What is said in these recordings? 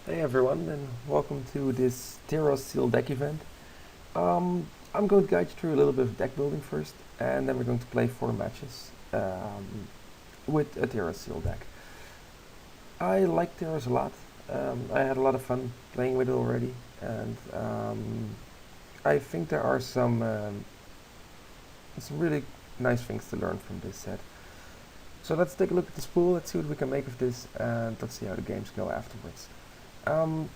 Hey everyone, and welcome to this Theros Sealed Deck event. I'm going to guide you through a little bit of deck building first, and then we're going to play 4 matches with a Theros Sealed deck. I like Theros a lot. I had a lot of fun playing with it already, and I think there are some really nice things to learn from this set. So let's take a look at this pool, let's see what we can make of this, and let's see how the games go afterwards. Um,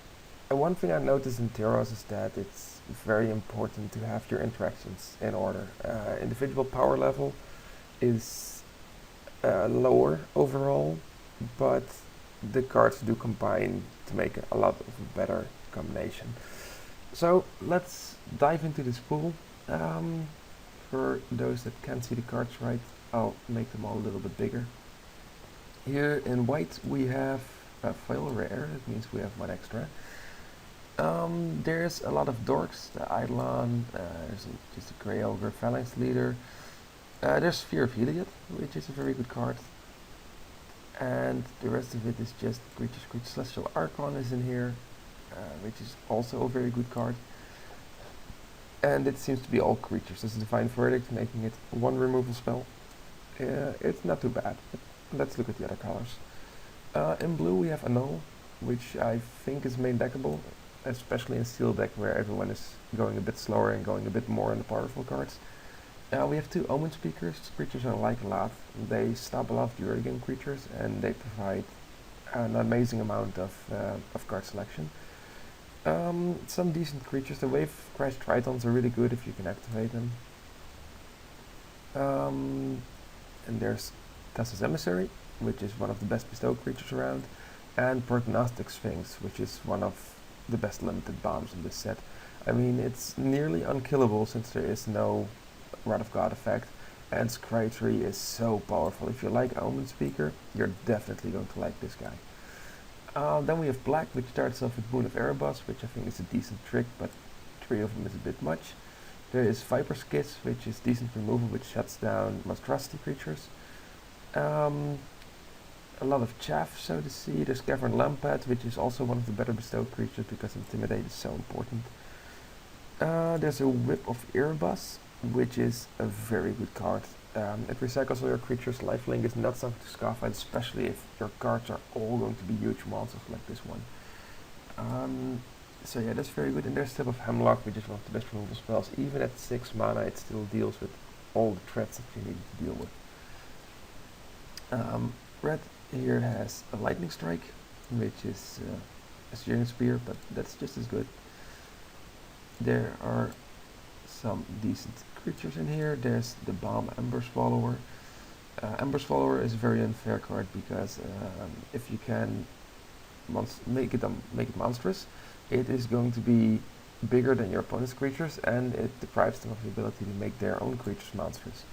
And one thing I noticed in Theros is that it's very important to have your interactions in order. Individual power level is lower overall, but the cards do combine to make a lot of a better combination. So let's dive into this pool. For those that can't see the cards right, I'll make them all a little bit bigger. Here in white we have a foil rare, that means we have one extra. There's a lot of dorks, the Eidolon, just a Grey Ogre Phalanx Leader. There's Sphere of Heliod, which is a very good card. And the rest of it is just creatures. Celestial Archon is in here, which is also a very good card. And it seems to be all creatures. This is Divine Verdict, making it one removal spell. It's not too bad, but let's look at the other colors. In blue we have Annul, which I think is main deckable, especially in Steel deck where everyone is going a bit slower and going a bit more on the powerful cards. We have 2 Omen Speakers, creatures I like a lot. They stop a lot of the early game creatures and they provide an amazing amount of card selection. Some decent creatures, the Wave Crash Tritons are really good if you can activate them. And there's Tassa's Emissary, which is one of the best bestow creatures around, and Prognostic Sphinx, which is one of the best limited bombs in this set. I mean, it's nearly unkillable since there is no Wrath of God effect, and Scry Tree is so powerful. If you like Omen Speaker, you're definitely going to like this guy. Then we have black, which starts off with Boon of Erebos, which I think is a decent trick, but 3 of them is a bit much. There is Viper's Kiss, which is decent removal, which shuts down monstrosity creatures. A lot of chaff, so to see. There's Cavern Lampad, which is also one of the better bestowed creatures because Intimidate is so important. There's a Whip of Erebus, which is a very good card. It recycles all your creatures. Lifelink is not something to scoff at, especially if your cards are all going to be huge monsters like this one. So yeah, that's very good. And there's Tip of Hemlock, which is one of the best removal spells. Even at 6 mana, it still deals with all the threats that you need to deal with. Red here has a Lightning Strike, which is a Searing Spear, but that's just as good. There are some decent creatures in here. There's the Bomb Ember Swallower. Ember Swallower is a very unfair card because if you can make it monstrous, it is going to be bigger than your opponent's creatures, and it deprives them of the ability to make their own creatures monstrous.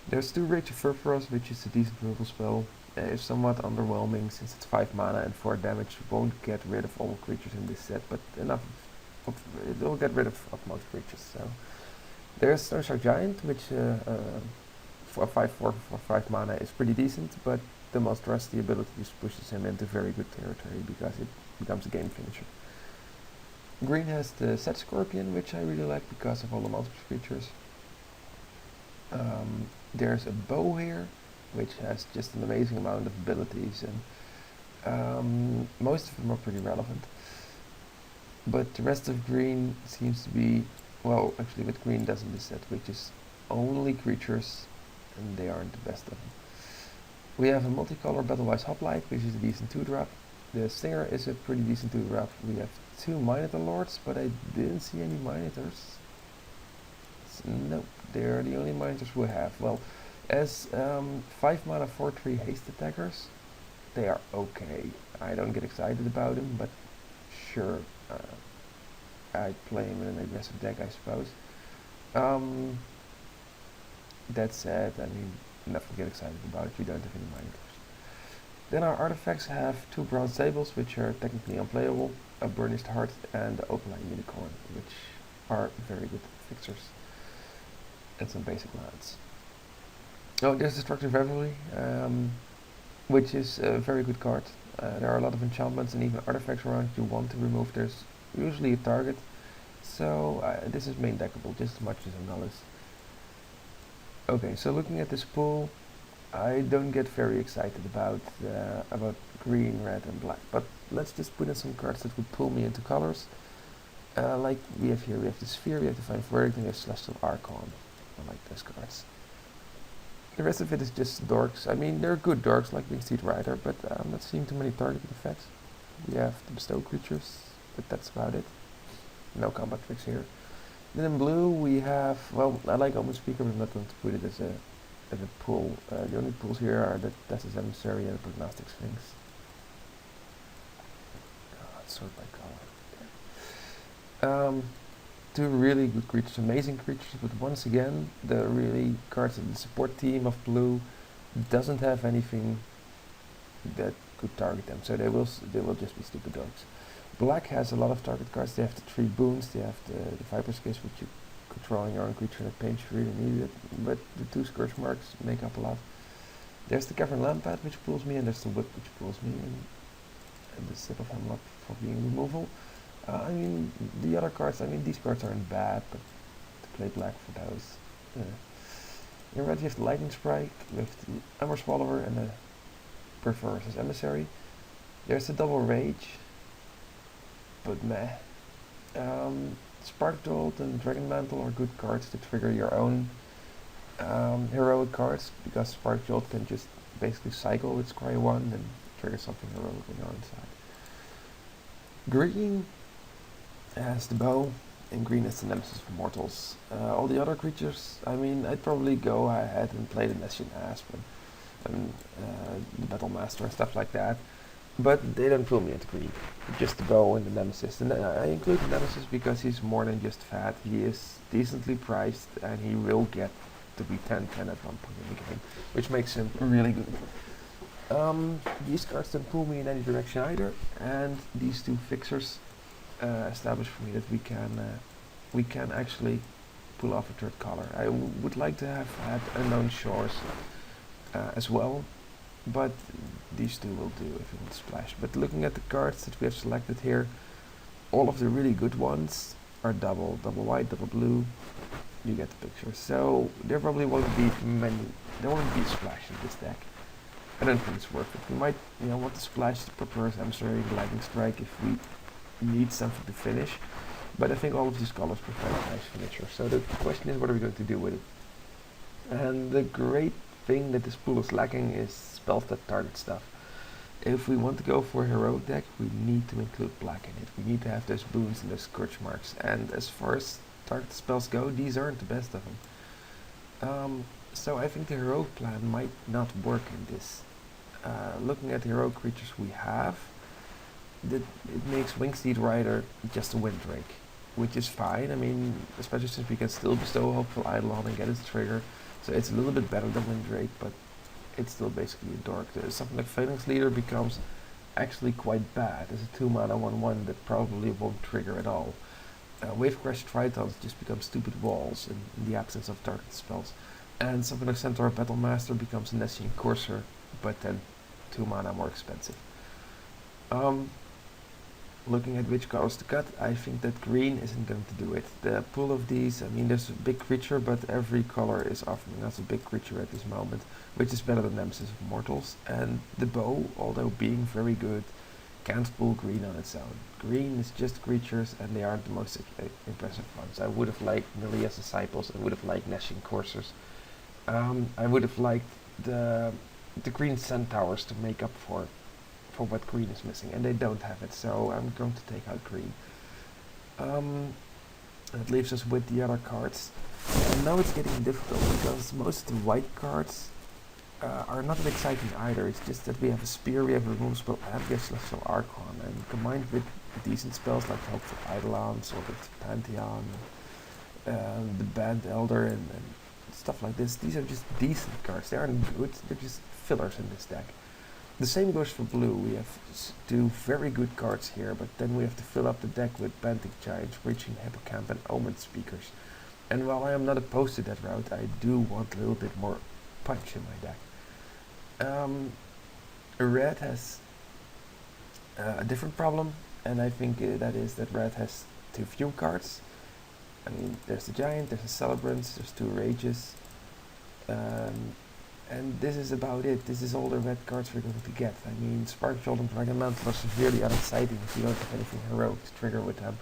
There's 2 Rage of Furforos, which is a decent removal spell. It's somewhat underwhelming since it's 5 mana and 4 damage. Won't get rid of all creatures in this set, but enough it will get rid of most creatures. So there's Stone Shark Giant, which for 5 mana is pretty decent, but the monstrosity ability just pushes him into very good territory because it becomes a game finisher. Green has the Set Scorpion, which I really like because of all the monstrous creatures. There's a Bow here, which has just an amazing amount of abilities, and most of them are pretty relevant. But the rest of green seems to be, well, actually what green does in this set, which is only creatures, and they aren't the best of them. We have a multicolor Battlewise Hoplite, which is a decent 2-drop. The Stinger is a pretty decent 2-drop. We have 2 Minotaur Lords, but I didn't see any Minotaurs. Nope, they're the only Minotaurs we have. Well, as 5 mana 4/3 haste attackers, they are okay. I don't get excited about them, but sure, I'd play them in an aggressive deck, I suppose. That said, I mean, nothing to get excited about if you don't have any Minotaurs. Then our artifacts have 2 Bronze Sables, which are technically unplayable, a Burnished Heart, and the Opaline Unicorn, which are very good fixers, and some basic lands. Oh, there's Destructive Revelry, which is a very good card. There are a lot of enchantments and even artifacts around you want to remove. There's usually a target, so this is main deckable just as much as Annalis. Okay, so looking at this pool, I don't get very excited about green, red, and black. But let's just put in some cards that would pull me into colors. Like we have here, we have the Sphere, we have the Divine Verdict, and we have Celestial Archon. I like those cards. The rest of it is just dorks. I mean, they're good dorks like Wingsteed Rider, but I'm not seeing too many targeted effects. We have the bestow creatures, but that's about it. No combat tricks here. Then in blue we have, well, I like Omen Speaker, but I'm not going to put it as a pool. The only pools here are the Tessus Emissary and the Prognostic Sphinx. Sort by color. Two really good creatures, amazing creatures, but once again, the really cards in the support team of blue doesn't have anything that could target them, so they will just be stupid dogs. Black has a lot of target cards. They have the 3 boons, they have the Viper's Kiss, which you controlling your own creature that pains you really need it, but the 2 Scourge Marks make up a lot. There's the Cavern Lampad, which pulls me, and there's the Whip, which pulls me, and the Sip of Hemlock for being removal. I mean, the other cards, I mean, these cards aren't bad, but to play black for those. In red, you have the Lightning Strike, you have the Ember Swallower, and the Perverse's Emissary. There's the Double Rage, but meh. Spark Jolt and Dragon Mantle are good cards to trigger your own heroic cards, because Spark Jolt can just basically cycle with Scry 1 and trigger something heroic on your own side. Green has the bow, and green is the nemesis of mortals. All the other creatures, I mean, I'd probably go ahead and play the Nessian Aspen and the Battle Master and stuff like that, but they don't pull me into green. Just the bow and the nemesis. And I include the nemesis because he's more than just fat. He is decently priced, and he will get to be 10-10 at one point in the game, which makes him really good. These cards don't pull me in any direction either, and these 2 fixers establish for me that we can actually pull off a 3rd color. I would like to have had Unknown Shores as well, but these 2 will do if you want to splash. But looking at the cards that we have selected here, all of the really good ones are double white, double blue. You get the picture. So there probably won't be there won't be a splash in this deck. I don't think it's worth it. We might, want to splash the Perverse Emissary, the Lightning Strike if we need something to finish, but I think all of these colors provide a nice finisher. So the question is, what are we going to do with it? And the great thing that this pool is lacking is spells that target stuff. If we want to go for a heroic deck, we need to include black in it. We need to have those boons and those Scourge Marks, and as far as target spells go, these aren't the best of them. So I think the heroic plan might not work in this. Looking at the heroic creatures we have, it makes Wingsteed Rider just a Windrake, which is fine. I mean, especially since we can still bestow Hopeful Eidolon and get its trigger, so it's a little bit better than Windrake, but it's still basically a dork. Something like Phalanx Leader becomes actually quite bad as a 2-mana 1/1 that probably won't trigger at all. Wave Crash Tritons just become stupid walls in the absence of target spells, and something like Centaur Battle Master becomes a Nessian Courser, but then 2 mana more expensive. Looking at which colors to cut, I think that green isn't going to do it. The pool of these, I mean, there's a big creature, but every color is offering us a big creature at this moment, which is better than Nemesis of Mortals. And the bow, although being very good, can't pull green on its own. Green is just creatures, and they aren't the most impressive ones. I would have liked Milia's Disciples, I would have liked Nessian Coursers. I would have liked the green Centaurs to make up for what green is missing, and they don't have it, so I'm going to take out green. That leaves us with the other cards, and now it's getting difficult because most of the white cards are not that exciting either. It's just that we have a Spear, we have a removal spell, and we have Celestial Archon, and combined with decent spells like Helpful Eidolon, Sort of Pantheon, the Band Elder, and stuff like this. These are just decent cards. They aren't good, they're just fillers in this deck. The same goes for blue. We have 2 very good cards here, but then we have to fill up the deck with Bantic Giants, Reaching Hippocamp, and Omen Speakers. And while I am not opposed to that route, I do want a little bit more punch in my deck. Red has A different problem, and I think that is that red has too few cards. I mean, there's the Giant, there's the Celebrants, there's two Rages, um, and this is about it. This is all the red cards we're going to get. I mean, Spark Jolt and Dragon Mantle are severely unexciting if you don't have anything heroic to trigger with them.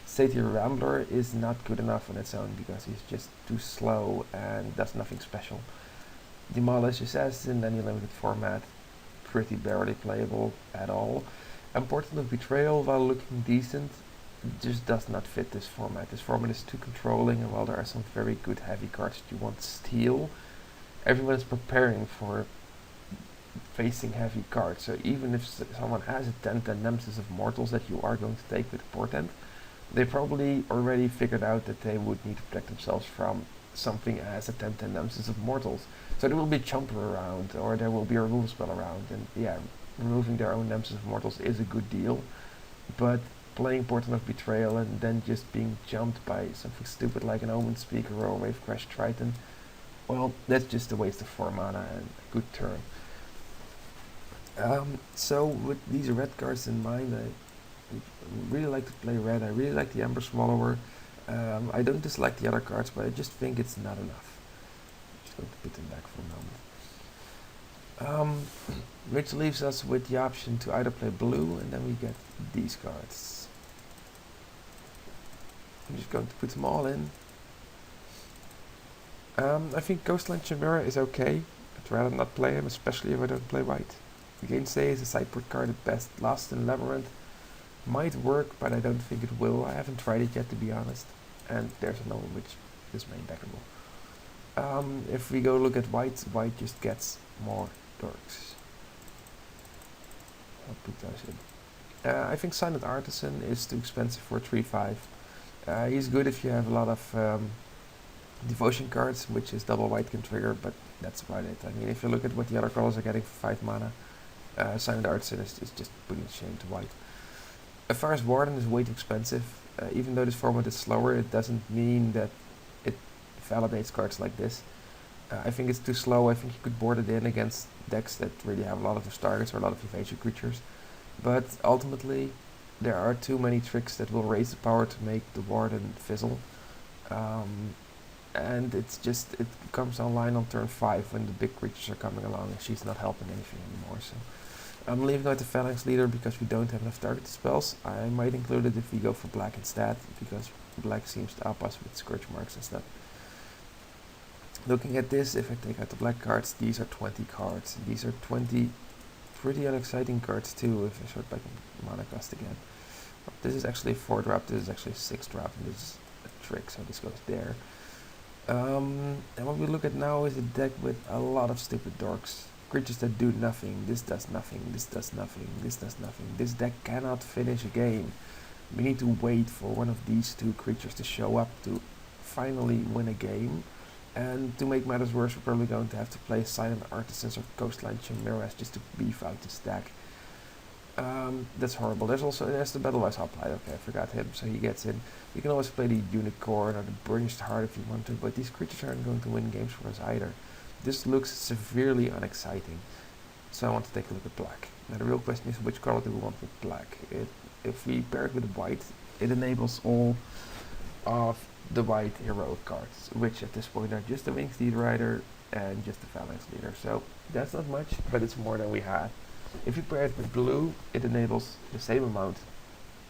Satyr Rambler is not good enough on its own because he's just too slow and does nothing special. Demolish Assassin, any limited format, pretty barely playable at all. And Portal of Betrayal, while looking decent, just does not fit this format. This format is too controlling, and while there are some very good heavy cards that you want to steal, everyone is preparing for facing heavy cards. So even if someone has a 10-10 Nemesis of Mortals that you are going to take with Portent, they probably already figured out that they would need to protect themselves from something as a 10-10 Nemesis of Mortals. So there will be a Chomper around, or there will be a removal spell around, and yeah, removing their own Nemesis of Mortals is a good deal, but playing Portal of Betrayal and then just being jumped by something stupid like an Omen Speaker or a Wave Crash Triton, well, that's just a waste of 4 mana and a good turn. So with these red cards in mind, I really like to play red. I really like the Ember Swallower. I don't dislike the other cards, but I just think it's not enough. Just going to put them back for a moment. Which leaves us with the option to either play blue, and then we get these cards. I'm just going to put them all in. I think Coastline Chimera is okay. I'd rather not play him, especially if I don't play white. Gainsay is a sideboard card at best. Lost in Labyrinth might work, but I don't think it will. I haven't tried it yet, to be honest. And there's another which is main backable. If we go look at white, white just gets more dorks. I'll put those in. I think Silent Artisan is too expensive for 3/5. He's good if you have a lot of devotion cards, which is double white can trigger, but that's about it. I mean, if you look at what the other colors are getting for 5 mana, Silent Artisan is just putting shame to white. As far as Warden is way too expensive. Even though this format is slower, it doesn't mean that it validates cards like this. I think it's too slow. I think you could board it in against decks that really have a lot of those targets or a lot of evasion creatures. But ultimately, there are too many tricks that will raise the power to make the Warden fizzle. And it comes online on turn 5 when the big creatures are coming along and she's not helping anything anymore. So I'm leaving out the Phalanx Leader because we don't have enough targeted spells. I might include it if we go for black instead, because black seems to up us with Scourge Marks and stuff. Looking at this, if I take out the black cards, these are 20 cards. These are 20 pretty unexciting cards too, if I sort back in mana cost again. But this is actually a 4-drop, this is actually a 6-drop, and this is a trick, so this goes there. And what we look at now is a deck with a lot of stupid dorks. Creatures that do nothing, this does nothing, this does nothing, this does nothing. This deck cannot finish a game. We need to wait for one of these two creatures to show up to finally win a game. And to make matters worse, we're probably going to have to play Silent Artisans or Coastline Chimeras just to beef out this deck. That's horrible. There's the Battle-Wise Hoplite. Okay, I forgot him, so he gets in. You can always play the Unicorn or the Burnished Heart if you want to, but these creatures aren't going to win games for us either. This looks severely unexciting, so I want to take a look at black. Now the real question is, which color do we want with black? If we pair it with white, it enables all of the white heroic cards, which at this point are just the Winged Steed Rider and just the Phalanx Leader. So that's not much, but it's more than we had. If you pair it with blue, it enables the same amount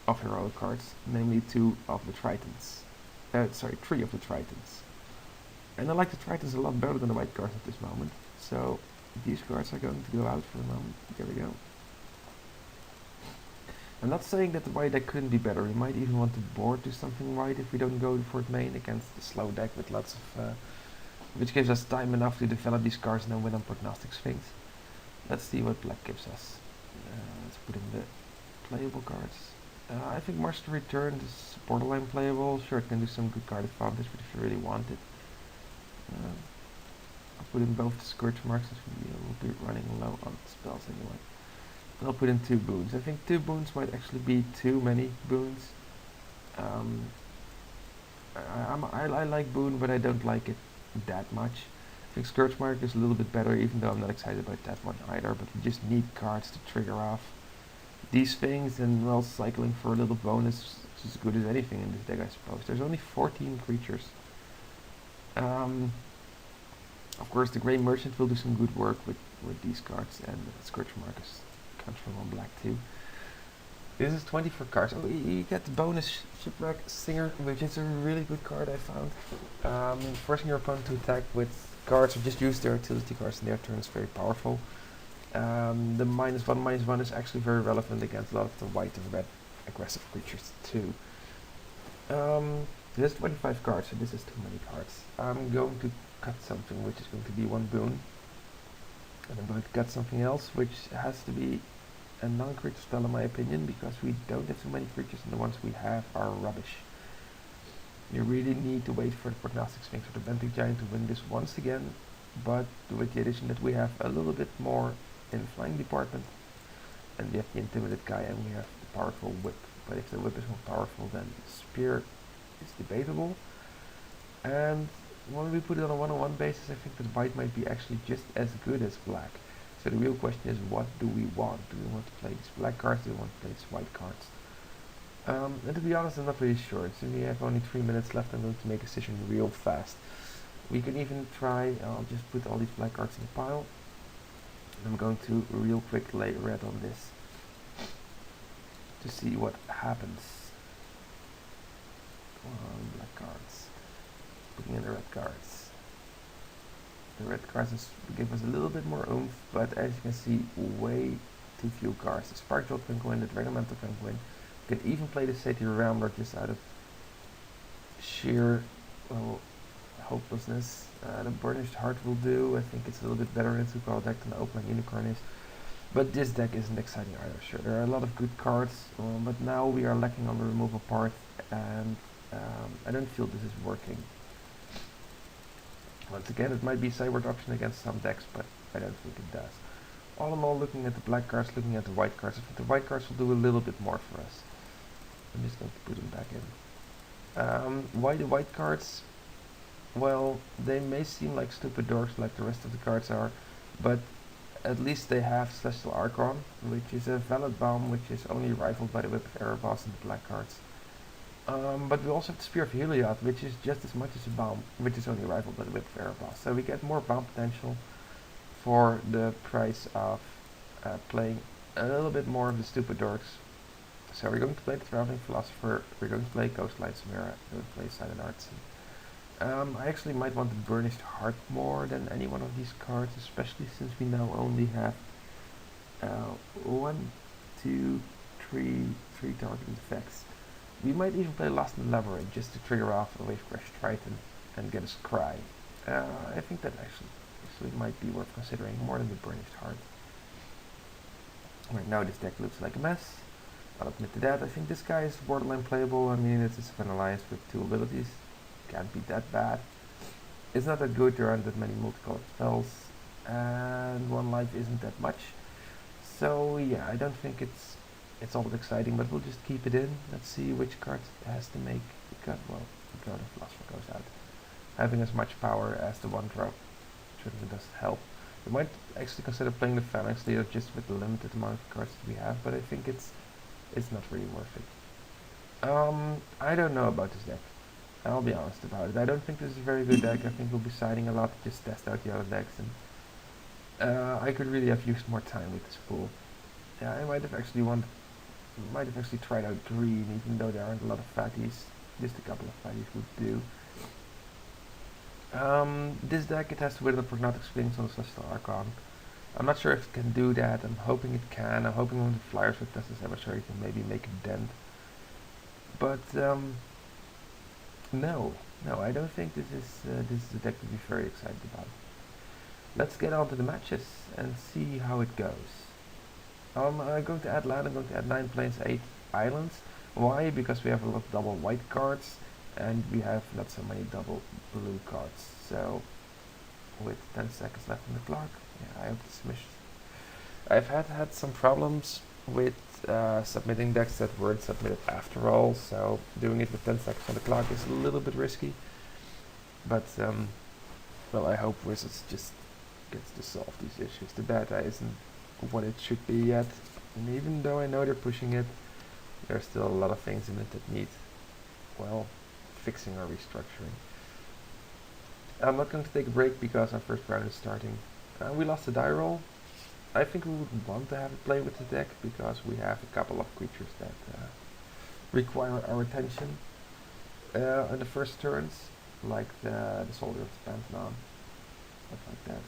of heroic cards, namely 2 of the Tritons. 3 of the Tritons. And I like the Tritons a lot better than the white cards at this moment. So these cards are going to go out for a moment. There we go. I'm not saying that the white deck couldn't be better. We might even want to board to something white if we don't go for it main against the slow deck with lots of... which gives us time enough to develop these cards and then win on Prognostic Sphinx. Let's see what black gives us. Let's put in the playable cards. I think Martial Return is borderline playable. Sure, it can do some good card advantage, but if you really want it, I'll put in both the Scourge Marks, as we'll be running low on spells anyway. And I'll put in 2 boons. I think 2 boons might actually be too many boons. I like boon, but I don't like it that much. I think Scourge Mark is a little bit better, even though I'm not excited about that one either, but we just need cards to trigger off these things, and well, cycling for a little bonus is as good as anything in this deck, I suppose. There's only 14 creatures. Um, of course, the Grey Merchant will do some good work with these cards, and Scourge Marcus comes from 1 black too. This is 24 cards. Oh, you get the bonus Shipwreck Singer, which is a really good card I found. Forcing your opponent to attack with cards or just use their utility cards in their turn is very powerful. The -1/-1 is actually very relevant against a lot of the white and red aggressive creatures too. There's 25 cards, so this is too many cards. I'm going to cut something which is going to be 1 boon. And I'm going to cut something else which has to be a non-creature spell in my opinion, because we don't have so many creatures and the ones we have are rubbish. You really need to wait for the Prognostic Sphinx or the Benthic Giant to win this once again, but with the addition that we have a little bit more in the flying department, and we have the Intimidated guy and we have the powerful whip. But if the whip is more powerful, then the spear is debatable. And when we put it on a 1-on-1 basis, I think that white might be actually just as good as black. So the real question is, what do we want? Do we want to play these black cards? Do we want to play these white cards? And to be honest, I'm not really sure. Since we have only 3 minutes left, I'm going to make a decision real fast. We can even try, I'll just put all these black cards in a pile. And I'm going to real quick lay red on this to see what happens. Black cards. Putting in the red cards. The red cards give us a little bit more oomph, but as you can see, way too few cards. The Spark Jolt can go in, the Dragon Mantle can go in. You can even play the Satyr Rambler just out of sheer hopelessness. The Burnished Heart will do. I think it's a little bit better in a 2-card deck than the Open Unicorn is. But this deck isn't exciting either. Sure, there are a lot of good cards, but now we are lacking on the removal part, and I don't feel this is working. Once again, it might be a sideboard option against some decks, but I don't think it does. All in all, looking at the black cards, looking at the white cards, I think the white cards will do a little bit more for us. I'm just going to put them back in. Why the white cards? Well, they may seem like stupid dorks like the rest of the cards are, but at least they have Celestial Archon, which is a valid bomb, which is only rivaled by the Whip of Erebos and the black cards. But we also have the Spear of Heliod, which is just as much as a bomb, which is only rivaled by the Whip of Erebos. So we get more bomb potential for the price of playing a little bit more of the stupid dorks. So we're going to play the Traveling Philosopher, we're going to play Ghostlight Samira, we're going to play Silent Arts. I actually might want the Burnished Heart more than any one of these cards, especially since we now only have 1, 2, 3 targeted effects. We might even play Lost in the Labyrinth just to trigger off a Wave Crash Triton and get a Scry. I think that actually might be worth considering more than the Burnished Heart. Right now this deck looks like a mess. I'll admit to that. I think this guy is borderline playable. I mean, it's a Sven Alliance with 2 abilities. Can't be that bad. It's not that good, there aren't that many multicolored spells, and 1 life isn't that much. So yeah, I don't think it's all that exciting, but we'll just keep it in. Let's see which card it has to make the cut. Well, the God of Philosopher goes out. Having as much power as the 1-drop certainly doesn't help. We might actually consider playing the Phalanx Leader just with the limited amount of cards that we have, but I think it's not really worth it. I don't know about this deck. I'll be honest about it. I don't think this is a very good deck. I think we'll be siding a lot to just test out the other decks, and I could really have used more time with this pool. Yeah, I might have actually tried out green, even though there aren't a lot of fatties. Just a couple of fatties would do. This deck, it has to win the Prognostic Sphinx on the Celestial Archon. I'm not sure if it can do that. I'm hoping it can. I'm hoping one of the Flyers with Teslas Emissary can maybe make a dent. But no, I don't think this is a deck to be very excited about. Let's get on to the matches and see how it goes. I'm going to add land. I'm going to add 9 plains, 8 islands. Why? Because we have a lot of double white cards, and we have not so many double blue cards. So, with 10 seconds left on the clock, yeah, I hope this misses. I've had some problems with submitting decks that weren't submitted after all, so doing it with 10 seconds on the clock is a little bit risky. But, well, I hope Wizards just gets to solve these issues. The beta isn't what it should be yet. And even though I know they're pushing it, there's still a lot of things in it that need, well, fixing or restructuring. I'm not going to take a break because our first round is starting. We lost a die roll. I think we would want to have it play with the deck because we have a couple of creatures that require our attention in the first turns, like the Soldier of the Pantheon, stuff like that.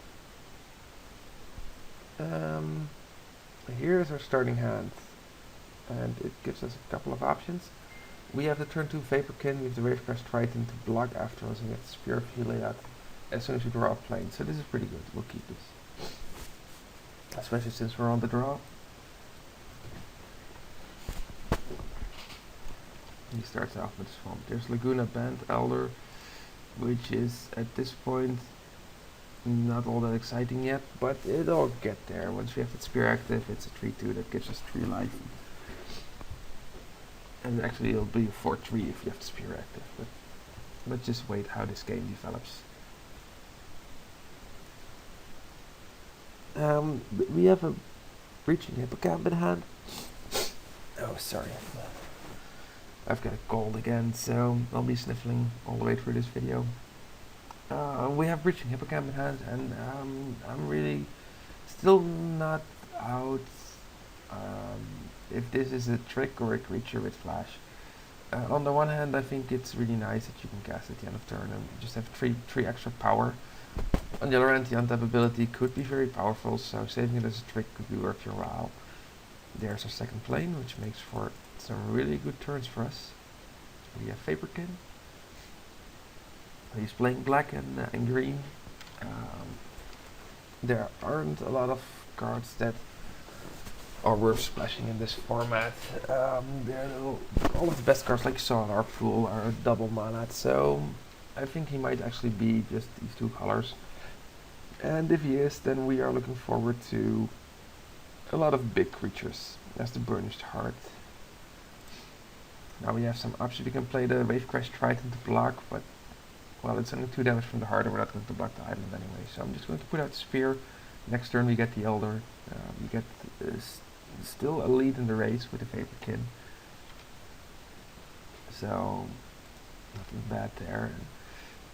Here's our starting hand, and it gives us a couple of options. We have the turn 2 Vaporkin with the Wavecrest Triton to block after us, and we have the Spear of Heliod as soon as we draw a plane. So this is pretty good. We'll keep this, especially since we're on the draw. He starts off with Swamp. There's Laguna Band Elder, which is at this point not all that exciting yet, but it'll get there. Once we have that Spear active, it's a 3/2 that gives us 3 life. And actually it'll be a 4/3 if you have the Spear active, but let's just wait how this game develops. We have a Breaching Hippocamp in hand. Oh, sorry. I've got a cold again, so I'll be sniffling all the way through this video. We have Breaching Hippocamp in hand, and I'm really still not out if this is a trick or a creature with flash. On the one hand, I think it's really nice that you can cast at the end of turn and just have three extra power. On the other hand, the untap ability could be very powerful, so saving it as a trick could be worth your while. There's our second plane, which makes for some really good turns for us. We have Vaporkin. He's playing black and green. There aren't a lot of cards that are worth splashing in this format. All of the best cards, like you saw in Arc Fool, are double mana, so I think he might actually be just these 2 colors. And if he is, then we are looking forward to a lot of big creatures, as the Burnished Heart. Now we have some options. We can play the Wavecrest Triton to block, but well, it's only 2 damage from the heart, and we're not going to block the island anyway. So I'm just going to put out the Spear. Next turn we get the Elder. We get still a lead in the race with the Vaporkin. So nothing bad there.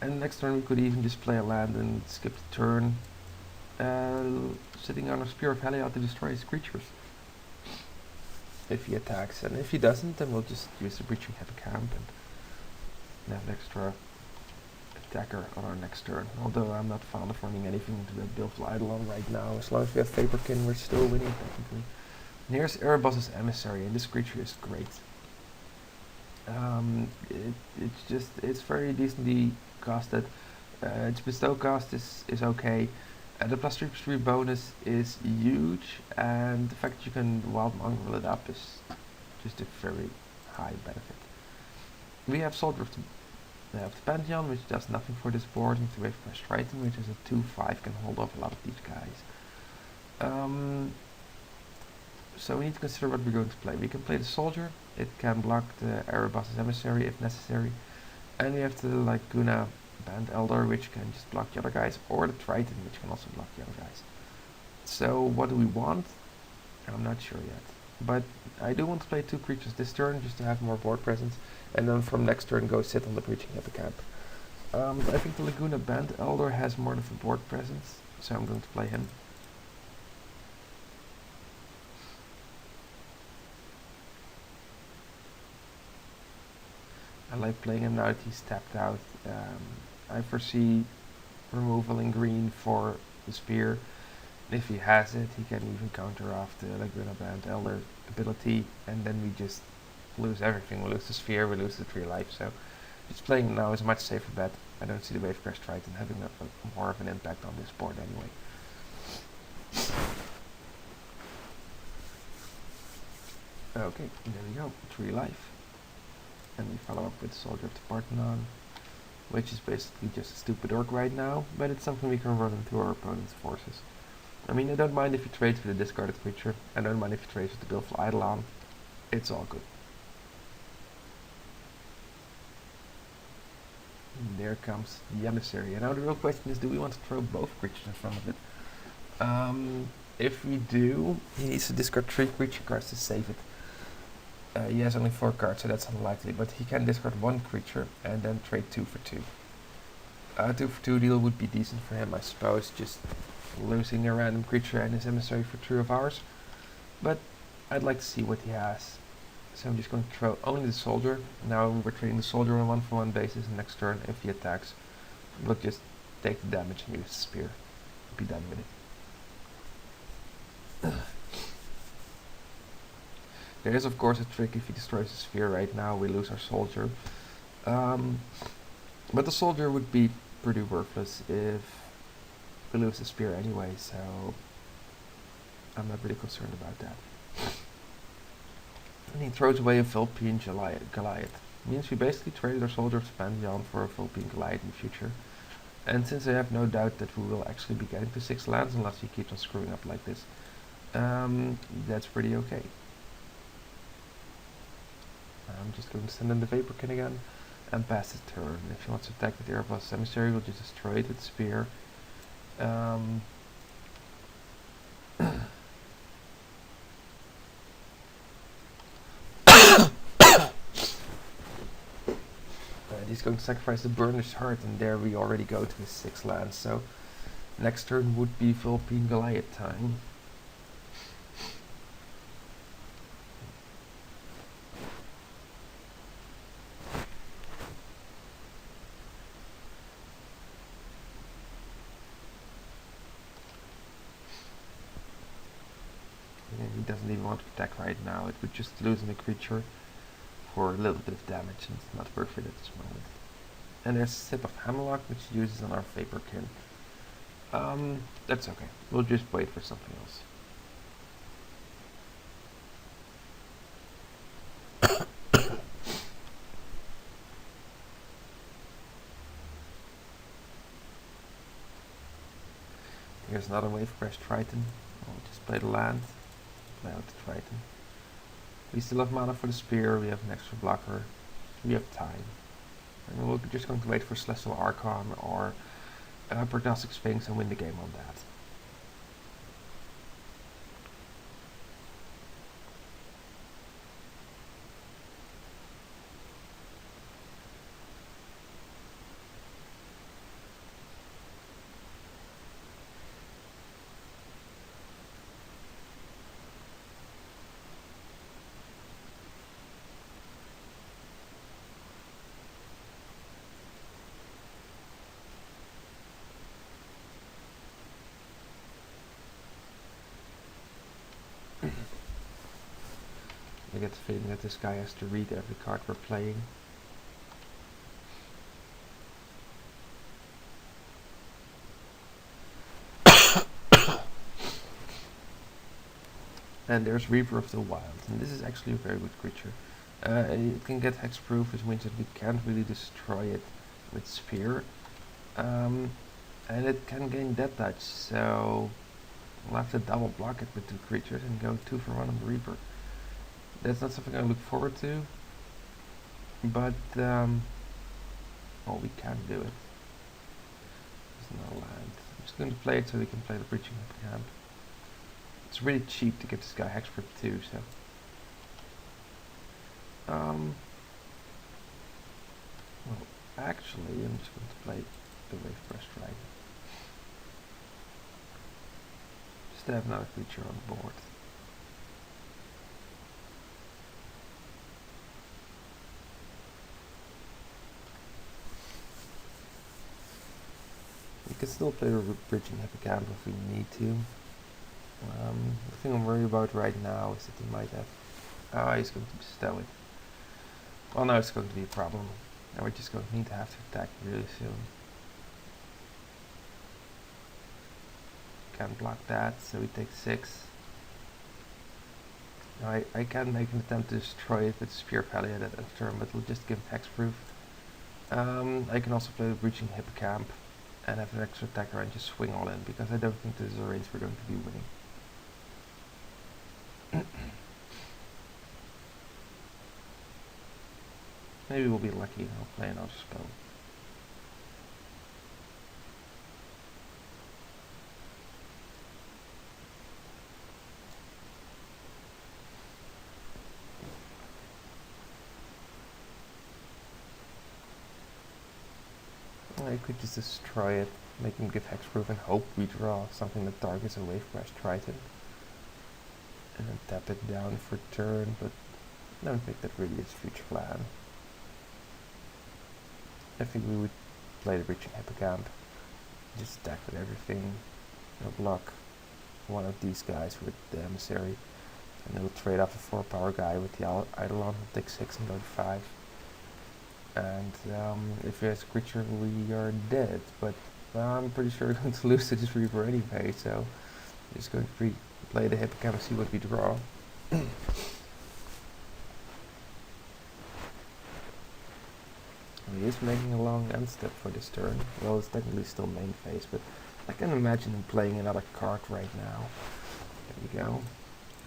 And next turn we could even just play a land and skip the turn, sitting on a Spear of Heliod to destroy his creatures if he attacks, and if he doesn't, then we'll just use the Breaching Hippocamp and have an extra attacker on our next turn. Although I'm not fond of running anything to build Eidolon right now. As long as we have Vaporkin, we're still winning technically. And here's Erebos' Emissary, and this creature is great. It's very decently costed. Its bestow cost is okay. The +3/+3 bonus is huge, and the fact that you can Wild Mongrel it up is just a very high benefit. We have Soldier of the Pantheon, which does nothing for this board, and the Wavecrest Triton, which is a 2/5, can hold off a lot of these guys. So we need to consider what we're going to play. We can play the Soldier. It can block the Erebos' Emissary if necessary, and we have the Laguna Band Elder, which can just block the other guys, or the Triton, which can also block the other guys. So what do we want? I'm not sure yet, but I do want to play 2 creatures this turn just to have more board presence, and then from next turn go sit on the Breaching Hippocamp. I think the Laguna Band Elder has more of a board presence, so I'm going to play him. I like playing him now that he's tapped out. I foresee removal in green for the Spear. If he has it, he can even counter off the Laguna Band Elder ability, and then we just lose everything. We lose the Sphere, we lose the 3 life, so just playing him now is a much safer bet. I don't see the Wavecrest Triton having more of an impact on this board anyway. Okay, there we go, 3 life. And we follow up with Soldier of the Parthenon, which is basically just a stupid orc right now, but it's something we can run into our opponent's forces. I mean, I don't mind if he trades with a discarded creature, I don't mind if he trades with the Baleful Eidolon, it's all good. And there comes the Emissary, and now the real question is, do we want to throw both creatures in front of it? If we do, he needs to discard 3 creature cards to save it. He has only 4 cards, so that's unlikely, but he can discard 1 creature and then trade 2 for 2. 2 for 2 deal would be decent for him, I suppose, just losing a random creature and his emissary for 3 of ours. But I'd like to see what he has. So I'm just going to throw only the soldier. Now we're trading the soldier on a 1-for-1 basis, and next turn, if he attacks, we'll just take the damage and use the spear. Be done with it. There is of course a trick: if he destroys the sphere right now, we lose our soldier. But the soldier would be pretty worthless if we lose the spear anyway, so I'm not really concerned about that. And he throws away a Philippine Goliath. Means we basically traded our soldier of Pantheon for a Philippine Goliath in the future. And since I have no doubt that we will actually be getting to 6 lands unless he keeps on screwing up like this, that's pretty okay. I'm just going to send in the Vaporkin again and pass his turn. If he wants to attack with the Erebos Emissary, we'll just destroy it with Spear. He's going to sacrifice the Burnished Heart, and there we already go to his 6 lands, so next turn would be Philippine Goliath time. Yeah, he doesn't even want to attack right now. It would just losing a creature for a little bit of damage, and it's not worth it at this moment. And there's a Sip of Hammerlock, which he uses on our Vaporkin. That's okay. We'll just wait for something else. Here's another Wave Crash Triton. I'll just play the land, play out the Triton. We still have mana for the Spear, we have an extra blocker, we have time. And we're just going to wait for Celestial Archon or Prognostic Sphinx and win the game on that. I get the feeling that this guy has to read every card we're playing. And there's Reaper of the Wild, and this is actually a very good creature. It can get hexproof, which means that we can't really destroy it with Spear. And it can gain Death Touch, so we'll have to double block it with 2 creatures and go 2 for 1 on the Reaper. That's not something I look forward to, but well, we can do it. There's no land. I'm just going to play it so we can play the Breaching Camp. It's really cheap to get this guy hexproof too, so well, actually, I'm just going to play the Wave Crash Dragon. Just to have another creature on board. We can still play the Bridging Hippocamp if we need to. The thing I'm worried about right now is that he might have... he's going to bestow it. Well, now it's going to be a problem. Now we're just going to need to have to attack really soon. Can't block that, so we take 6. Now I can make an attempt to destroy it with Spear Palliate at end turn, but it'll just give hexproof. I can also play the Breaching Hippocamp and have an extra attacker and just swing all in, because I don't think this is a range we're going to be winning. Maybe we'll be lucky and I'll play another spell. I could just destroy it, make him give hexproof and hope we draw something that targets a Wavecrash Triton. And then tap it down for turn, but I don't think that really is future plan. I think we would play the Breaching Hippocamp, just attack with everything, block one of these guys with the Emissary, and he'll trade off a 4-power guy with the Eidolon, he'll take 6 and go to 5. And if he has a creature, we are dead, but I'm pretty sure we're going to lose to this Reaper anyway, so I'm just going to play the Hippocamp and see what we draw. He is making a long end step for this turn. Well, it's technically still main phase, but I can imagine him playing another card right now. There we go.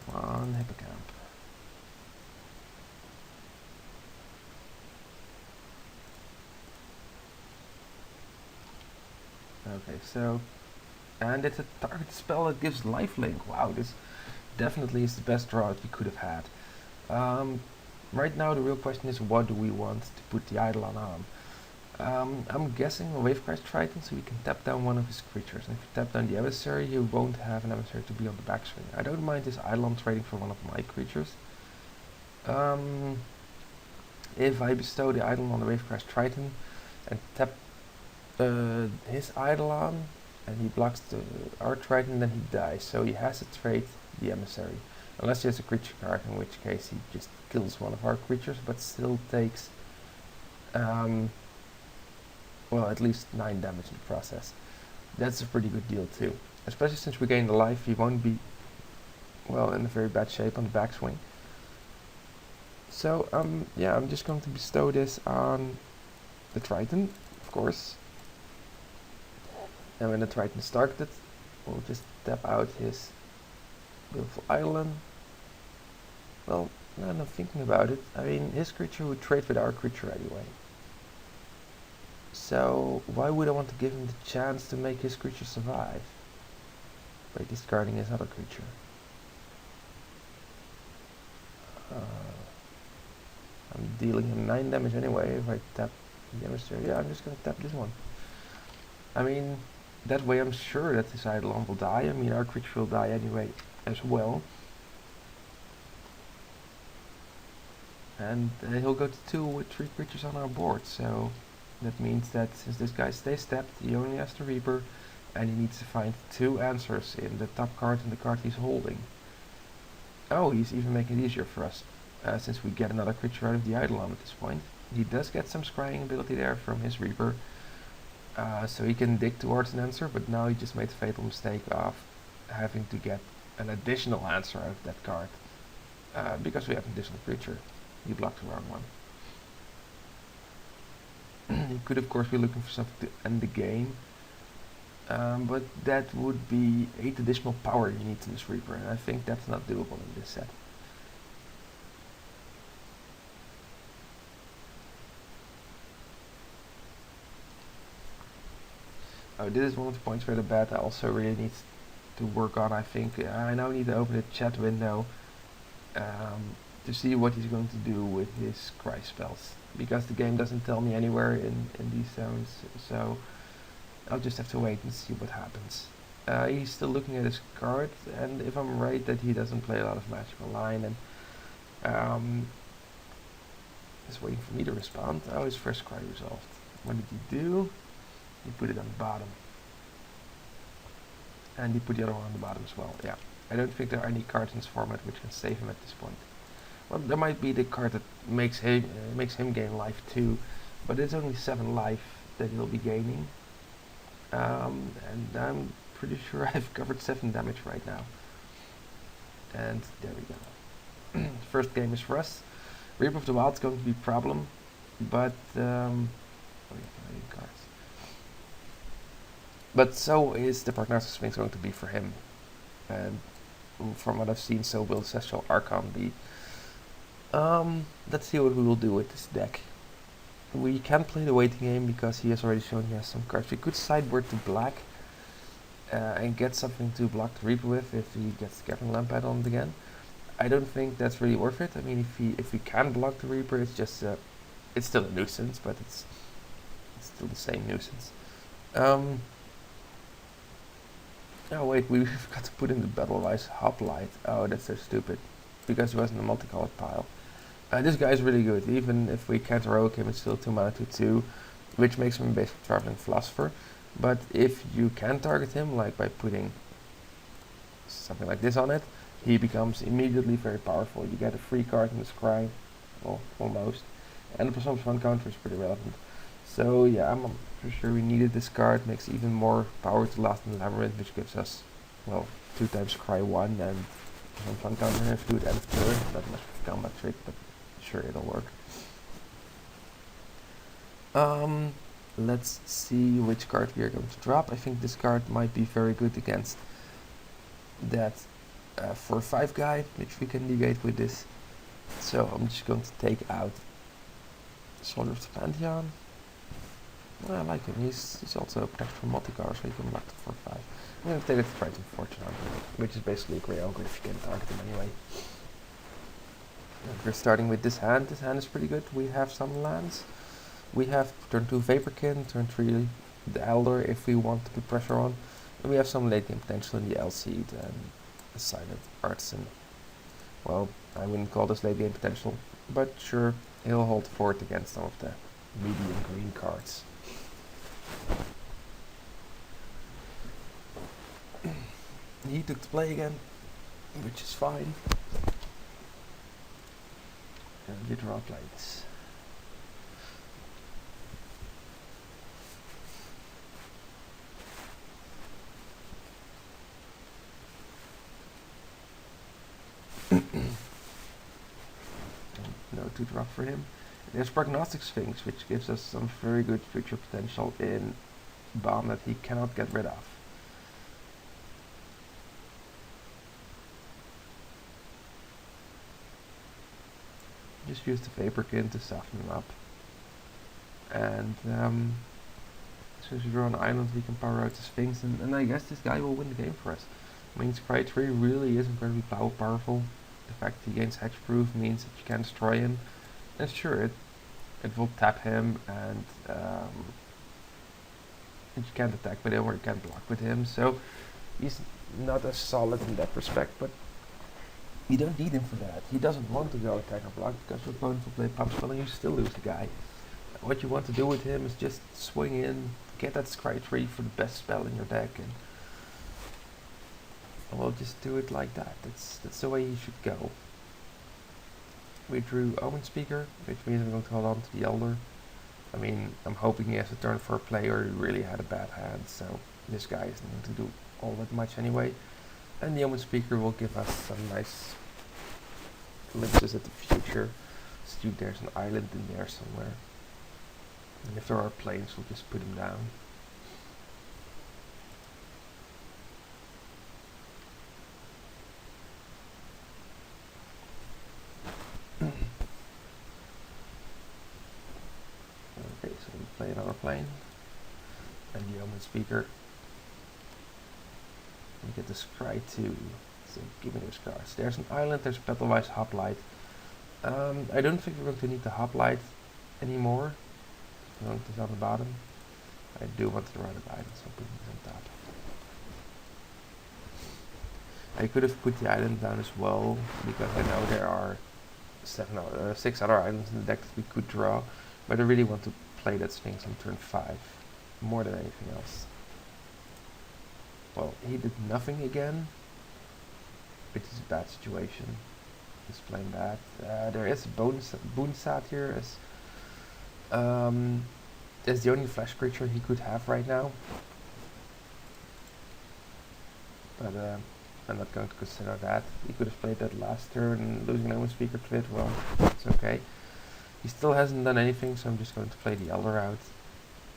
Come on, Hippocamp. Okay, so... And it's a target spell that gives lifelink. Wow, this definitely is the best draw that we could have had. Right now the real question is, what do we want to put the Eidolon on? I'm guessing a Wavecrash Triton, so we can tap down one of his creatures. And if you tap down the Emissary, you won't have an Emissary to be on the backswing. I don't mind this Eidolon trading for one of my creatures. If I bestow the Eidolon on the Wavecrash Triton and tap his Eidolon, and he blocks our Triton, then he dies. So he has to trade the Emissary. Unless he has a creature card, in which case he just kills one of our creatures, but still takes, well, at least 9 damage in the process. That's a pretty good deal too. Especially since we gain the life, he won't be, well, in a very bad shape on the backswing. So, yeah, I'm just going to bestow this on the Triton, of course. And when the Triton is targeted, we'll just tap out his beautiful Eidolon. Well, now that I'm thinking about it, I mean, his creature would trade with our creature anyway. So, why would I want to give him the chance to make his creature survive? By discarding his other creature. I'm dealing him 9 damage anyway if I tap the Emissary. Yeah, I'm just going to tap this one. I mean, that way I'm sure that this Eidolon will die. I mean, our creature will die anyway as well. And he'll go to 2 with 3 creatures on our board, so that means that since this guy stays tapped, he only has the Reaper, and he needs to find 2 answers in the top card and the card he's holding. Oh, he's even making it easier for us, since we get another creature out of the Eidolon at this point. He does get some scrying ability there from his Reaper, so he can dig towards an answer, but now he just made the fatal mistake of having to get an additional answer out of that card, because we have an additional creature. He blocked the wrong one. He could of course be looking for something to end the game, but that would be 8 additional power you need to this Reaper, and I think that's not doable in this set. Oh, this is one of the points where the beta also really needs to work on. I think I now need to open the chat window to see what he's going to do with his cry spells, because the game doesn't tell me anywhere in these zones, so I'll just have to wait and see what happens. He's still looking at his card, and if I'm right that he doesn't play a lot of Magical Line, and he's waiting for me to respond. Oh, his first cry resolved. What did he do? He put it on the bottom. And he put the other one on the bottom as well. Yeah, I don't think there are any cards in this format which can save him at this point. Well, there might be the card that makes him gain life too, but it's only 7 life that he'll be gaining. And I'm pretty sure I've covered 7 damage right now. And there we go. First game is for us. Reaper of the Wild is going to be a problem, but cards. But so is the Prognosis Sphinx going to be for him. And from what I've seen, so will Celestial Archon be. Let's see what we will do with this deck. We can play the waiting game because he has already shown he has some cards. We could sideboard to black and get something to block the Reaper with if he gets the Gathering Lamp on it again. I don't think that's really worth it. I mean, if we can block the Reaper, it's just it's still a nuisance, but it's It's still the same nuisance. Oh wait, we forgot to put in the Battle-Wise Hoplite. Oh, that's so stupid. Because he was in the multicolored pile. This guy's really good. Even if we can't heroic him, it's still 2 mana 2/2, which makes him basically Traveling Philosopher. But if you can target him, like by putting something like this on it, he becomes immediately very powerful. You get a free card in the scry, well, almost. And the plus one counter is pretty relevant. So yeah, I'm for sure we needed this card. Makes even more power to last in the Labyrinth, which gives us, well, 2 times scry 1 and some fun counter if you do it end of turn. Not much of a combat trick, but sure it'll work. Let's see which card we are going to drop. I think this card might be very good against that 4/5 guy, which we can negate with this. So I'm just going to take out Soldier of the Pantheon. I like him. He's also protected from multicolor, so he can block the 4/5. I'm going to take it to Frightened Fortune on him, which is basically a Grey Ogre if you can target him anyway. If we're starting with this hand is pretty good. We have some lands. We have turn 2 Vaporkin, turn 3 the Elder if we want to put pressure on. And we have some late game potential in the L-Seed and the Silent Artisan. Well, I wouldn't call this late game potential, but sure, he'll hold fort against some of the medium green cards. He took the play again, which is fine. And you draw plates. No 2-drop for him. There's Prognostic Sphinx, which gives us some very good future potential in Bomb that he cannot get rid of. Just use the Vaporkin to soften him up. And as soon as we draw an island, we can power out the Sphinx, and I guess this guy will win the game for us. I mean, Scry 3 really is incredibly powerful. The fact that he gains hexproof means that you can destroy him. And sure, it will tap him, and you can't attack with him or you can't block with him. So he's not as solid in that respect, but you don't need him for that. He doesn't want to go attack or block because your opponent will play pump spell and you still lose the guy. What you want to do with him is just swing in, get that Scry 3 for the best spell in your deck, and we'll just do it like that. That's the way you should go. We drew Omen Speaker, which means I'm going to hold on to the Elder. I mean, I'm hoping he has a turn for a player who really had a bad hand, so this guy isn't going to do all that much anyway. And the Omen Speaker will give us some nice glimpses at the future. See, there's an island in there somewhere. And if there are planes, we'll just put them down. Okay, so we play another plane. And the Omen Speaker. We get the Scry 2. So give me those cards. There's an island, there's Battle-Wise Hoplite. I don't think we're going to need the Hoplite anymore. I'm going to this on the bottom. I do want to draw the island, so I'm putting this on top. I could have put the island down as well, because I know there are 6 other islands in the deck that we could draw, but I really want to play that Sphinx on turn 5, more than anything else. Well, he did nothing again, which is a bad situation. He's playing bad. There is a Boonsat here as the only flash creature he could have right now. But I'm not going to consider that. He could have played that last turn, losing Omen Speaker to it, well, it's okay. He still hasn't done anything, so I'm just going to play the Elder out,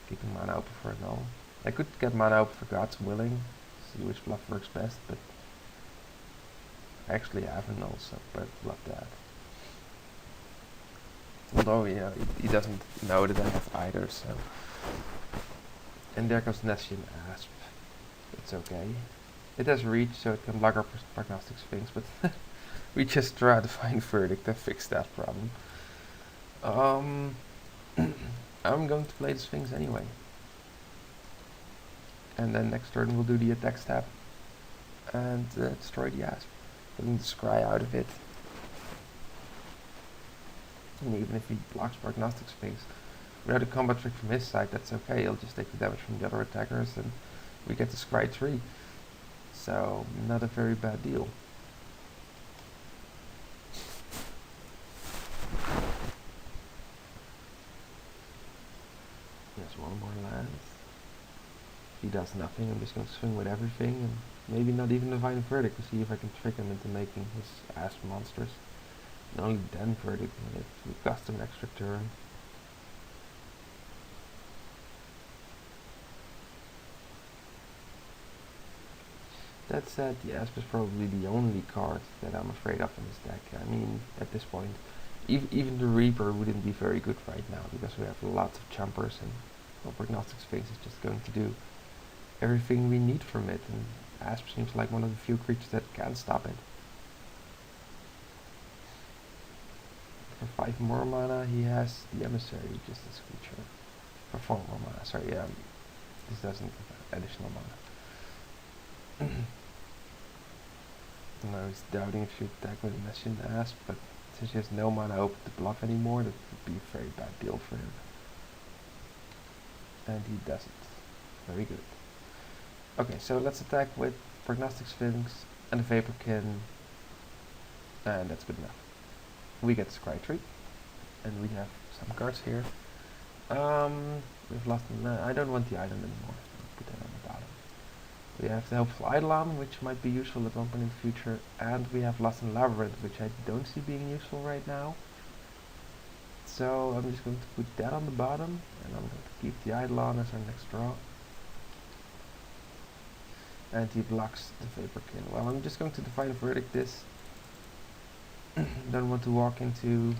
keeping mana open for a null. I could get mana open for God's Willing, see which bluff works best, but I actually have a null, so but love that. Although, yeah, he doesn't know that I have either, so. And there comes Nessian Asp. It's okay. It has reach, so it can block our Prognostic Sphinx, but we just draw a Divine Verdict to fix that problem. I'm going to play the Sphinx anyway. And then next turn we'll do the attack stab and destroy the Asp. Getting the Scry out of it. And even if he blocks Prognostic Sphinx without a combat trick from his side, that's okay. He'll just take the damage from the other attackers and we get the Scry 3. So, not a very bad deal. There's one more land. He does nothing. I'm just going to swing with everything and maybe not even Divine Verdict to see if I can trick him into making his Asp monsters. And only then Verdict, it would cost him an extra turn. That said, the Asp is probably the only card that I'm afraid of in this deck. I mean, at this point, even the Reaper wouldn't be very good right now because we have lots of jumpers and well, Prognostic Sphinx is just going to do everything we need from it, and Asp seems like one of the few creatures that can stop it. For 5 more mana, he has the Emissary, which is this creature. For 4 more mana, sorry, this doesn't give additional mana. Now he's doubting if you attack with a Machine Asp, but since he has no mana open to bluff anymore, that would be a very bad deal for him. And he doesn't. Very good. Okay, so let's attack with Prognostic Sphinx and a Vaporkin, and that's good enough. We get Scry 3, and we have some cards here. We've lost, I don't want the island anymore, put that on the bottom. We have the Helpful Eidolon, which might be useful at one point in the future, and we have Lost in Labyrinth, which I don't see being useful right now. So I'm just going to put that on the bottom, and I'm going to keep the Eidolon as our next draw. And he blocks the Vaporkin. Well, I'm just going to Divine Verdict this. Don't want to walk into...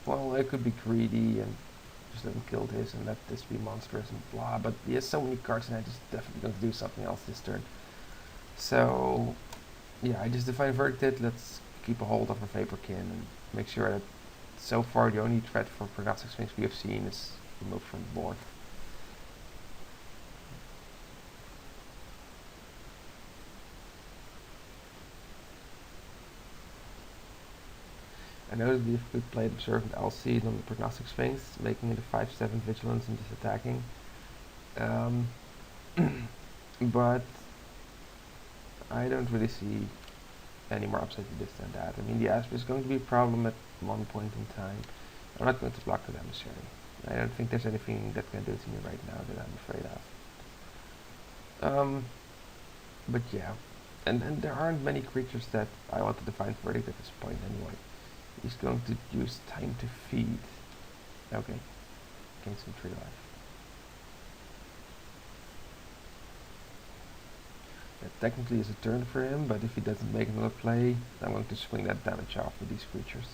Well, I could be greedy and just let him kill this and let this be monstrous and blah, but he has so many cards and I'm just definitely going to do something else this turn. So, yeah, I just Divine Verdicted. Let's keep a hold of our Vaporkin and make sure that so far the only threat for Prognostic Sphinx we have seen is removed from the board. I noticed we could play Observant LC on the Prognostic Sphinx, making it a 5/7 Vigilance and just attacking. But I don't really see any more upside to this than that. I mean, the Asp is going to be a problem at one point in time. I'm not going to block the Emissary. I don't think there's anything that can do to me right now that I'm afraid of. But yeah, and there aren't many creatures that I want to Divine Verdict at this point anyway. He's going to use Time to Feed. Okay, gain some tree life. That technically is a turn for him, but if he doesn't make another play, I'm going to swing that damage off with these creatures.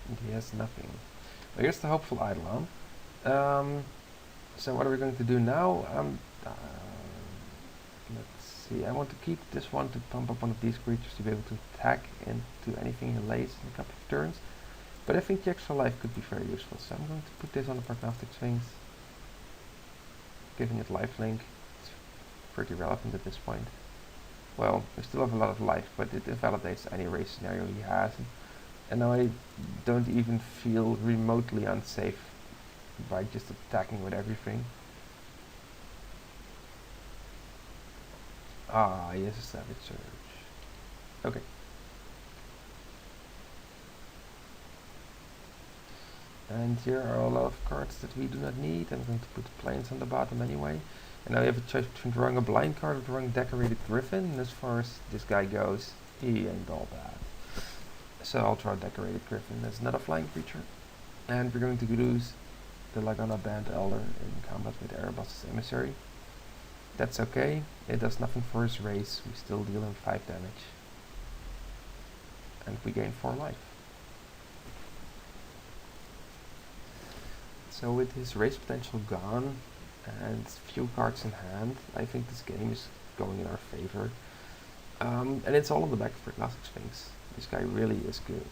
And he has nothing. Well, here's the Hopeful Eidolon. So what are we going to do now? Let's see, I want to keep this one to pump up one of these creatures to be able to attack into anything he lays in a couple of turns. But I think the extra life could be very useful, so I'm going to put this on the Prognostic Sphinx, giving it lifelink. It's pretty relevant at this point. Well, we still have a lot of life, but it invalidates any race scenario he has. And now I don't even feel remotely unsafe by just attacking with everything. Ah, he has a Savage Surge. Okay. And here are a lot of cards that we do not need. I'm going to put the planes on the bottom anyway. And now we have a choice between drawing a blind card or drawing Decorated Griffin. And as far as this guy goes, he ain't all bad. So I'll draw Decorated Griffin. That's not a flying creature. And we're going to lose the Laguna Band Elder in combat with Erebos' Emissary. That's okay. It does nothing for his race. We still deal him 5 damage. And we gain 4 life. So with his race potential gone, and few cards in hand. I think this game is going in our favor. And it's all on the back of Prognostic Sphinx. This guy really is good.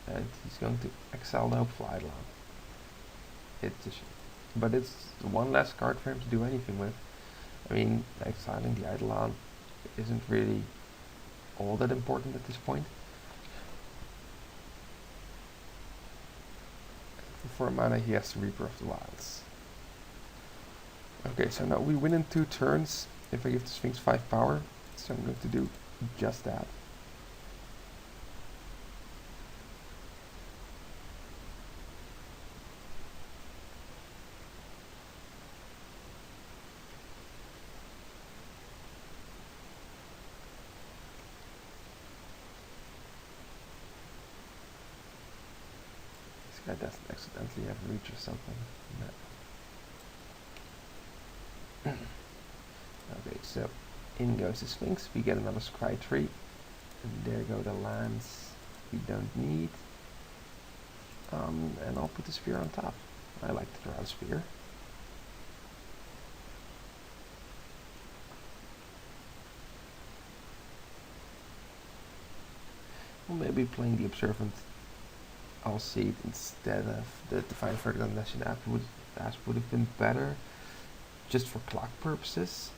And he's going to excel the Hopeful Eidolon. But it's one less card for him to do anything with. I mean, exiling the Eidolon isn't really all that important at this point. For 4 mana he has the Reaper of the Wilds. Okay, so now we win in 2 turns if I give the Sphinx 5 power, so I'm going to do just that. This guy doesn't accidentally have reach or something. No. Okay, so in goes the Sphinx, we get another Scry tree, and there go the lands we don't need, and I'll put the spear on top. I like to draw a spear. Well, maybe playing the Observant I'll see it instead of the Divine Fecundation would have been better, just for clock purposes.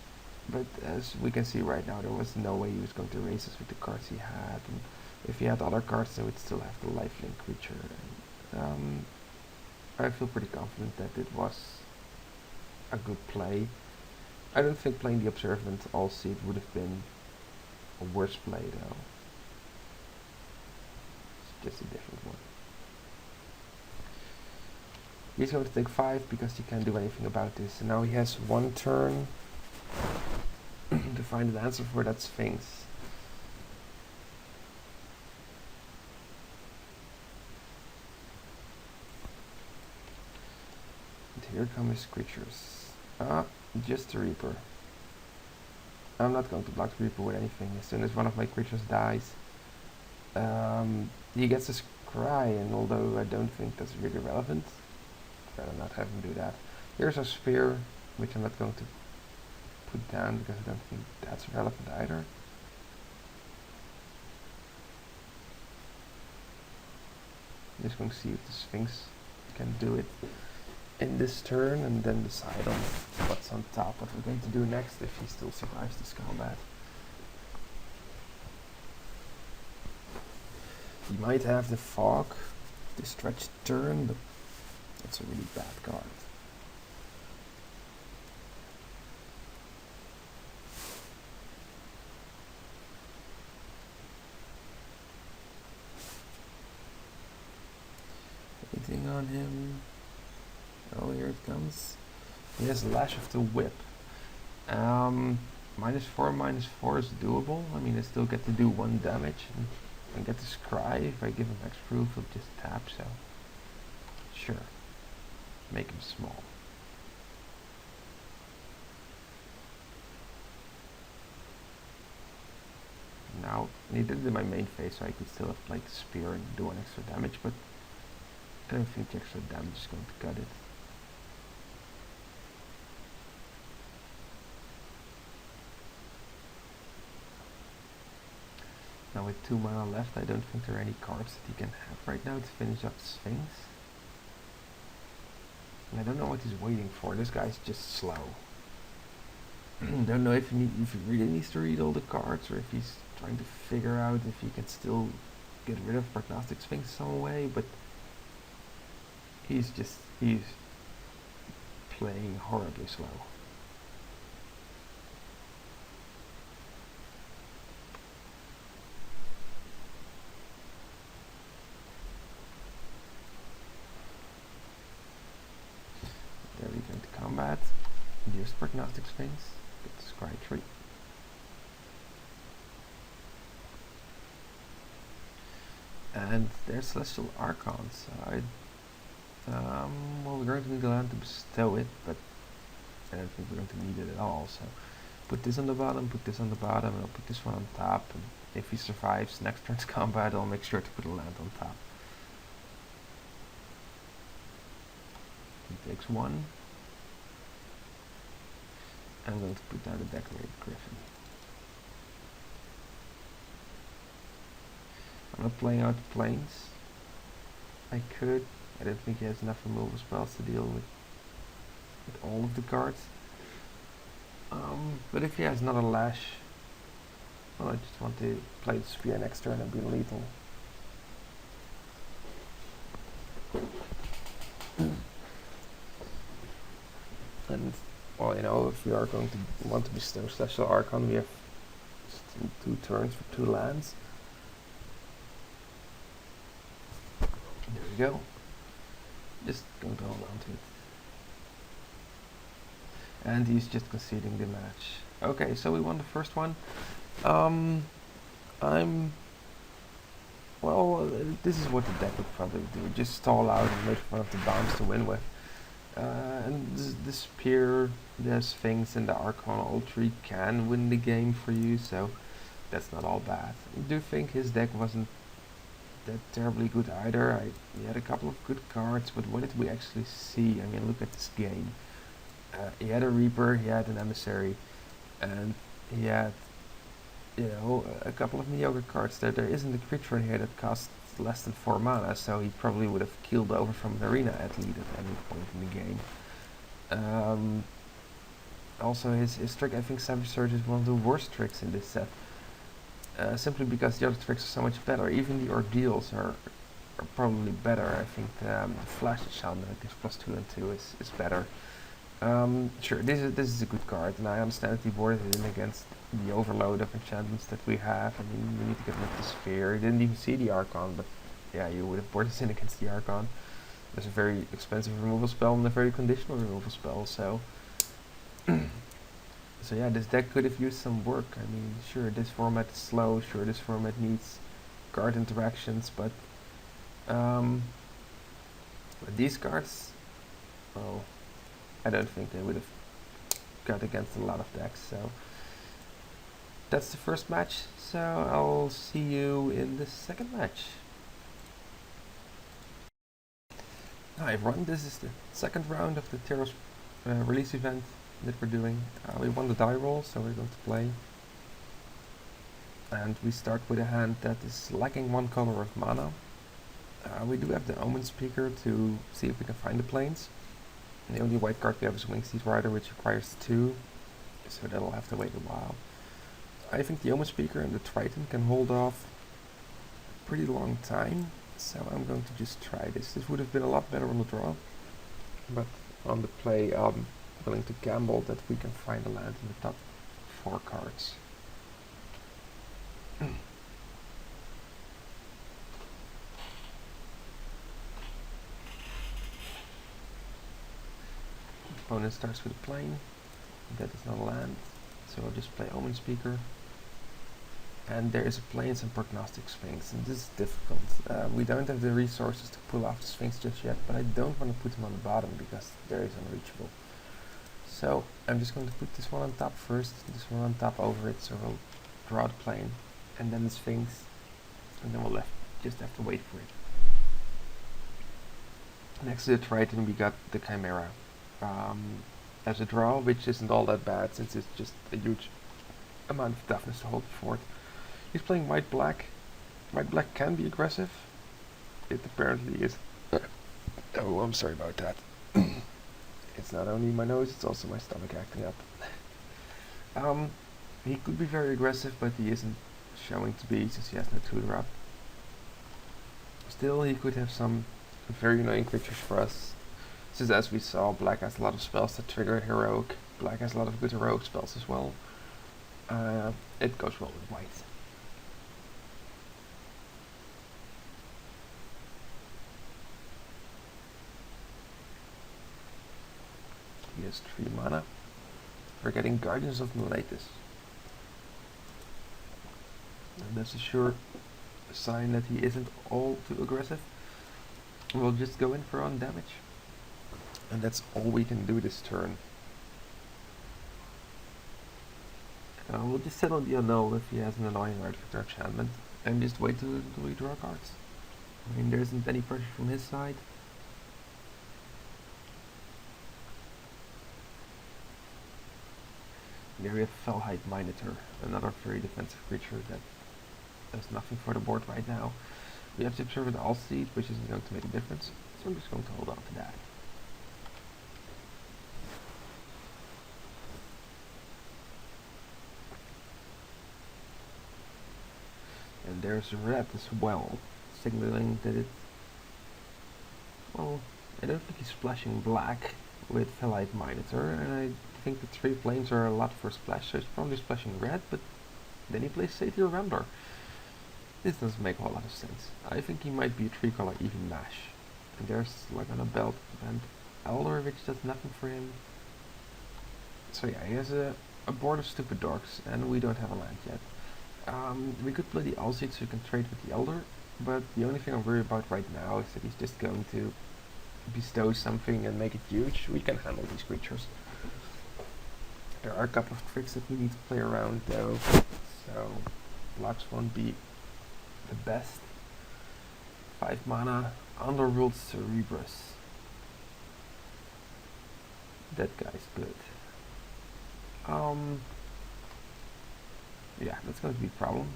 But as we can see right now, there was no way he was going to race us with the cards he had. And if he had other cards, then we'd still have the lifelink creature. And, I feel pretty confident that it was a good play. I don't think playing the Observant All Seed would have been a worse play though. It's just a different one. He's going to take 5 because he can't do anything about this. And now he has 1 turn to find an answer for that Sphinx. And here come his creatures. Just a Reaper. I'm not going to block the Reaper with anything. As soon as one of my creatures dies, he gets a Scry, and although I don't think that's really relevant, I'd rather not have him do that. Here's a Spear, which I'm not going to put down because I don't think that's relevant either. I'm just going to see if the Sphinx can do it in this turn and then decide on what's on top, what we're going to do next if he still survives this combat. He might have the Fog, the stretched turn, but that's a really bad card. Anything on him? Oh, here it comes. He has Lash of the Whip. -4, -4 is doable. I mean, I still get to do 1 damage and get to Scry. If I give him Hexproof, he'll just tap, so sure. Make him small. Now, he did it in my main phase, so I could still have played the Spear and do 1 extra damage, but I don't think the extra damage is going to cut it. Now with 2 mana left, I don't think there are any cards that he can have right now to finish up the Sphinx. And I don't know what he's waiting for. This guy's just slow. Don't know if he really needs to read all the cards, or if he's trying to figure out if he can still get rid of Prognostic Sphinx some way, but he's playing horribly slow. There we go into combat. Use Prognostic Sphinx. Get the Scry tree. And there's Celestial Archon, so well, we're going to need a land to bestow it, but I don't think we're going to need it at all, so put this on the bottom, put this on the bottom, and I'll put this one on top, and if he survives next turn's combat, I'll make sure to put a land on top. He takes 1. I'm going to put down a decorated griffin. I'm not playing out the planes. I could. I don't think he has enough removal spells to deal with all of the cards. But if he has another lash, well, I just want to play the spear next turn and be lethal. And, well, you know, if we are going to want to bestow Special Archon, we have two turns for 2 lands. There we go. Just going to hold on to it. And he's just conceding the match. Okay, so we won the first one. Well, this is what the deck would probably do. Just stall out and wait for one of the bombs to win with. And the Spear, the Sphinx, and the Archon all 3 can win the game for you, so that's not all bad. I do think his deck wasn't that terribly good either. He had a couple of good cards, but what did we actually see? I mean, look at this game. He had a Reaper, he had an Emissary, and he had, you know, a couple of mediocre cards. There isn't a creature in here that costs less than 4 mana, so he probably would have keeled over from an arena athlete at any point in the game. Also, his trick, I think Savage Surge is one of the worst tricks in this set. Simply because the other tricks are so much better. Even the Ordeals are probably better. I think the Flash Enchantment that gives +2 and 2 is better. Sure, this is a good card, and I understand that he boarded it in against the overload of enchantments that we have. I mean, we need to get rid of the Sphere. He didn't even see the Archon, but yeah, you would have boarded it in against the Archon. There's a very expensive removal spell and a very conditional removal spell, so... So yeah, this deck could have used some work. I mean, sure, this format is slow, sure, this format needs card interactions, but with these cards, well, I don't think they would have got against a lot of decks, so that's the first match, so I'll see you in the second match. Hi everyone, this is the second round of the Theros release event that we're doing. We won the die roll, so we're going to play. And we start with a hand that is lacking 1 color of mana. We do have the Omen Speaker to see if we can find the planes. And the only white card we have is Wingsteed Rider, which requires 2, so that'll have to wait a while. I think the Omen Speaker and the Triton can hold off a pretty long time, so I'm going to just try this. This would have been a lot better on the draw, but on the play I'm willing to gamble that we can find a land in the top 4 cards. Opponent starts with a plane. That is not a land, so I'll just play Omen Speaker. And there is a Plains and Prognostic Sphinx, and this is difficult. We don't have the resources to pull off the Sphinx just yet, but I don't want to put him on the bottom because there is unreachable. So I'm just going to put this one on top first, this one on top over it, so we'll draw the plane, and then the Sphinx, and then we'll just have to wait for it. Next to the Triton we got the Chimera. As a draw, which isn't all that bad since it's just a huge amount of toughness to hold the fort. He's playing white-black. White-black can be aggressive. It apparently is. Oh, I'm sorry about that. It's not only my nose, it's also my stomach acting up. He could be very aggressive, but he isn't showing to be since he has no tutor up. Still, he could have some very annoying creatures for us. Since as we saw, black has a lot of spells that trigger heroic. Black has a lot of good heroic spells as well. It goes well with white. He has 3 mana. We're getting Guardians of Meletis. And that's a sure sign that he isn't all too aggressive. We'll just go in for on damage. And that's all we can do this turn. We'll just settle the unknown if he has an annoying artifact or enchantment, and just wait until we draw cards. I mean, there isn't any pressure from his side. There we have Fellhide Minotaur, another very defensive creature that does nothing for the board right now. We have to observe an all seed, which isn't going to make a difference, so I'm just going to hold on to that. And there's red as well, signaling that it, well, I don't think he's splashing black with Fellhide Minotaur, and I think the 3 planes are a lot for splash, so he's probably splashing red, but then he plays Satyr Rambler. This doesn't make a whole lot of sense. I think he might be a 3-color even mash. And there's like on a belt and Elder, which does nothing for him. So yeah, he has a board of stupid dorks, and we don't have a land yet. We could play the Alseed so we can trade with the Elder, but the only thing I'm worried about right now is that he's just going to bestow something and make it huge. We can handle these creatures. There are a couple of tricks that we need to play around though, so blocks won't be the best. 5 mana, Underworld Cerebrus. That guy's good. Yeah, that's going to be a problem.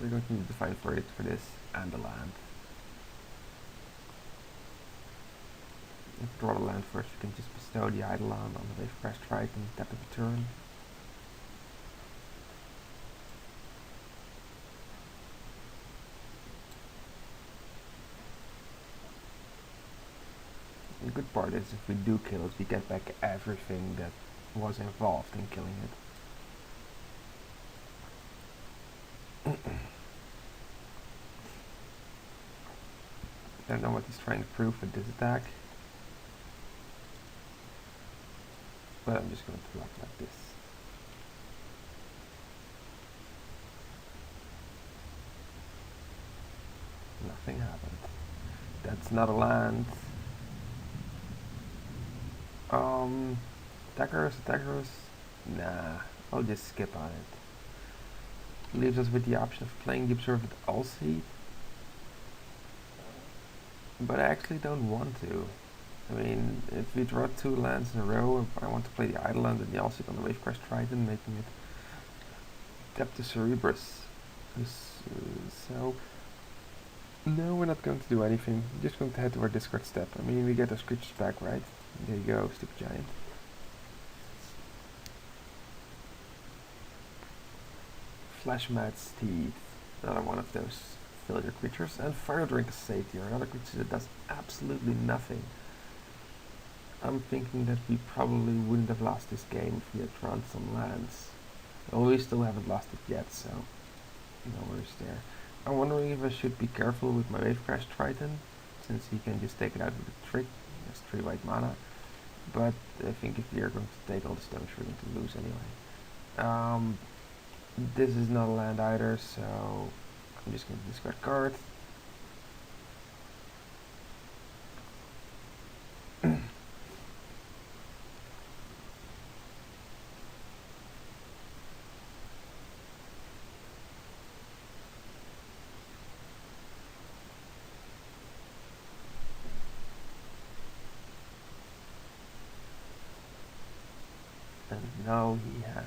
We're going to need to find for it for this and the land. If we draw the land first, we can just bestow the Eidolon on the Wavecrest Triton, tap it a turn. The good part is if we do kill it, we get back everything that was involved in killing it. I don't know what he's trying to prove with this attack, but I'm just going to block like this. Nothing happened. That's not a land. Attackers. Nah, I'll just skip on it. Leaves us with the option of playing the Observant Alseed, but I actually don't want to. I mean, if we draw 2 lands in a row, I want to play the Eidolon and the Alseed on the Wavecrest Triton, making it tap to Cerebrus. So, no, we're not going to do anything. We're just going to head to our discard step. I mean, we get those creatures back, right? There you go, Stupid Giant. Flashmat's Teeth, another one of those failure creatures, and Fire Drink Satyr, another creature that does absolutely nothing. I'm thinking that we probably wouldn't have lost this game if we had drawn some lands. Well, we still haven't lost it yet, so no worries there. I'm wondering if I should be careful with my Wavecrest Triton, since he can just take it out with a trick. He has 3 white mana, but I think if we are going to take all the damage, we're going to lose anyway. This is not a land either, so I'm just going to discard a card. And now he has...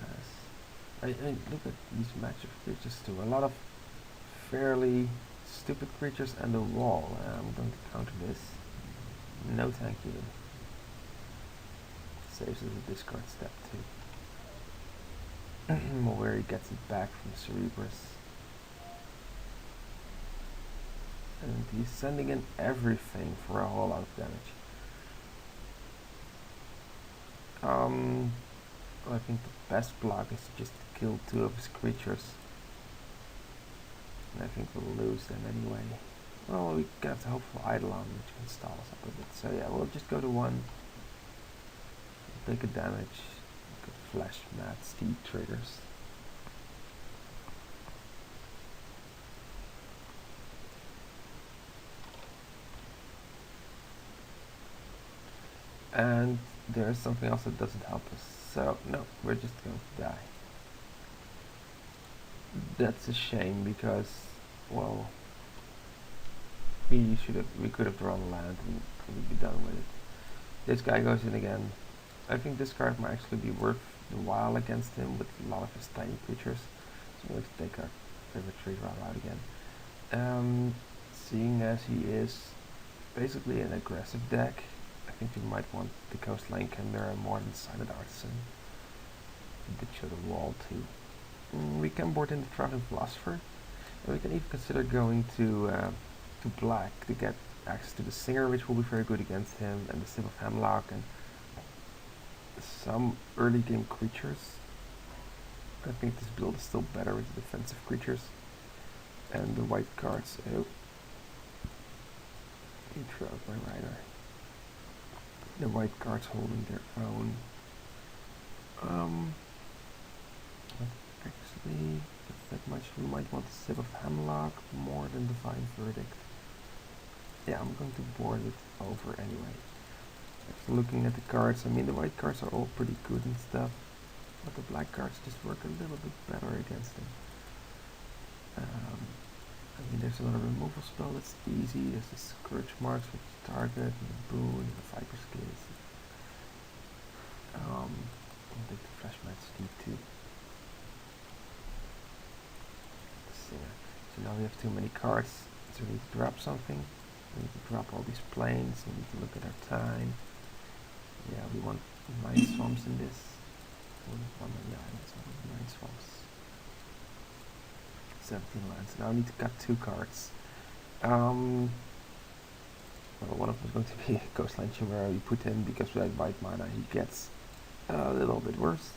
I mean, look at these matchup creatures too. A lot of fairly stupid creatures and a wall. I'm going to counter this. No thank you. Saves us a discard step too. Where he gets it back from Cerebrus. And he's sending in everything for a whole lot of damage. I think the best block is just to kill 2 of his creatures. And I think we'll lose them anyway. Well, we have to hope for Eidolon, which can stall us up a bit. So yeah, we'll just go to 1. Take a damage. Flash Mad Steed triggers. And there's something else that doesn't help us. So, no, we're just going to die. That's a shame because, well, we could have drawn land and we'd be done with it. This guy goes in again. I think this card might actually be worth a while against him with a lot of his tiny creatures. So we're going to take our favorite trade route out again. Seeing as he is basically an aggressive deck, I think you might want the Coastline Chimera more than Silent Artisan. We did show the wall too. We can board in the Traveling Philosopher, and we can even consider going to black to get access to the Singer, which will be very good against him, and the Sip of Hemlock, and some early game creatures. I think this build is still better with the defensive creatures. And the white cards, oh, he threw out my rider. The white cards holding their own. Actually, if that much, we might want the Sip of Hemlock more than Divine Verdict. Yeah, I'm going to board it over anyway. After looking at the cards, I mean the white cards are all pretty good and stuff, but the black cards just work a little bit better against them. I mean, there's another removal spell that's easy. There's the Scourge Marks with target, and the Boon, and the Viper Skins. I'll take the Flash Match D2. So now we have too many cards, so we need to drop something. We need to drop all these planes, we need to look at our time. Yeah, we want 9 swamps in this. 1 many islands, 9 swamps. 17 lands. Now I need to cut 2 cards. Well, one of them is going to be Coastline Chimera we put in because without white mana he gets a little bit worse.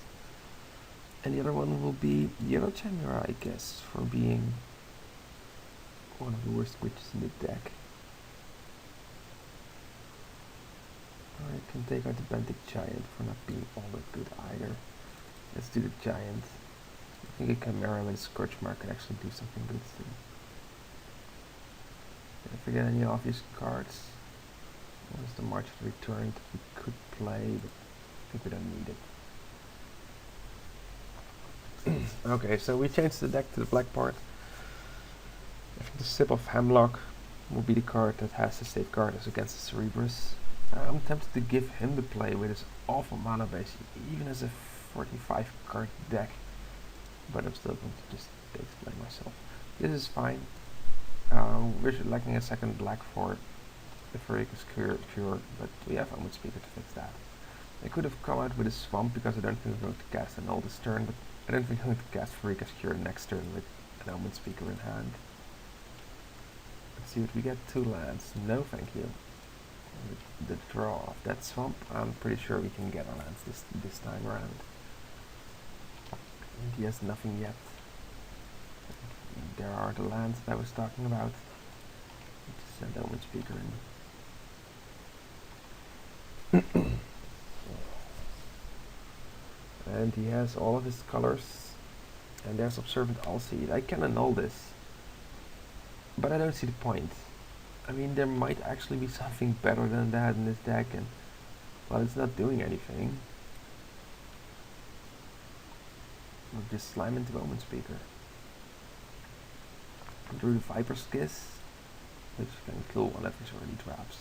And the other one will be Yellow Chimera, I guess, for being one of the worst creatures in the deck. I can take out the Benthic Giant for not being all that good either. Let's do the Giant. I think a Chimera with a Scourge Mark can actually do something good too. Did I forget any obvious cards? What is the March of the Return that we could play, but I think we don't need it. Okay, so we changed the deck to the black part. I think the Sip of Hemlock will be the card that has the safeguard us against the Cerebrus. I'm tempted to give him the play with his awful mana base, even as a 45 card deck, but I'm still going to just explain myself. This is fine. We're lacking a second black for the Ferricus Cure, but we have Omen Speaker to fix that. I could have come out with a Swamp because I don't think we're going to cast an this turn, but I don't think I'm going to cast Ferricus Cure next turn with an Omen Speaker in hand. Let's see what we get. 2 lands. No thank you. The draw of that swamp, I'm pretty sure we can get our lands this time around. And he has nothing yet. There are the lands that I was talking about. Just send Omen Speaker in. And he has all of his colors. And there's Observant Allseed. I can annul this, but I don't see the point. I mean, there might actually be something better than that in this deck, and well, it's not doing anything. We'll just slime into Omen Speaker. Drew the Viper's Kiss, which can kill one of his early traps.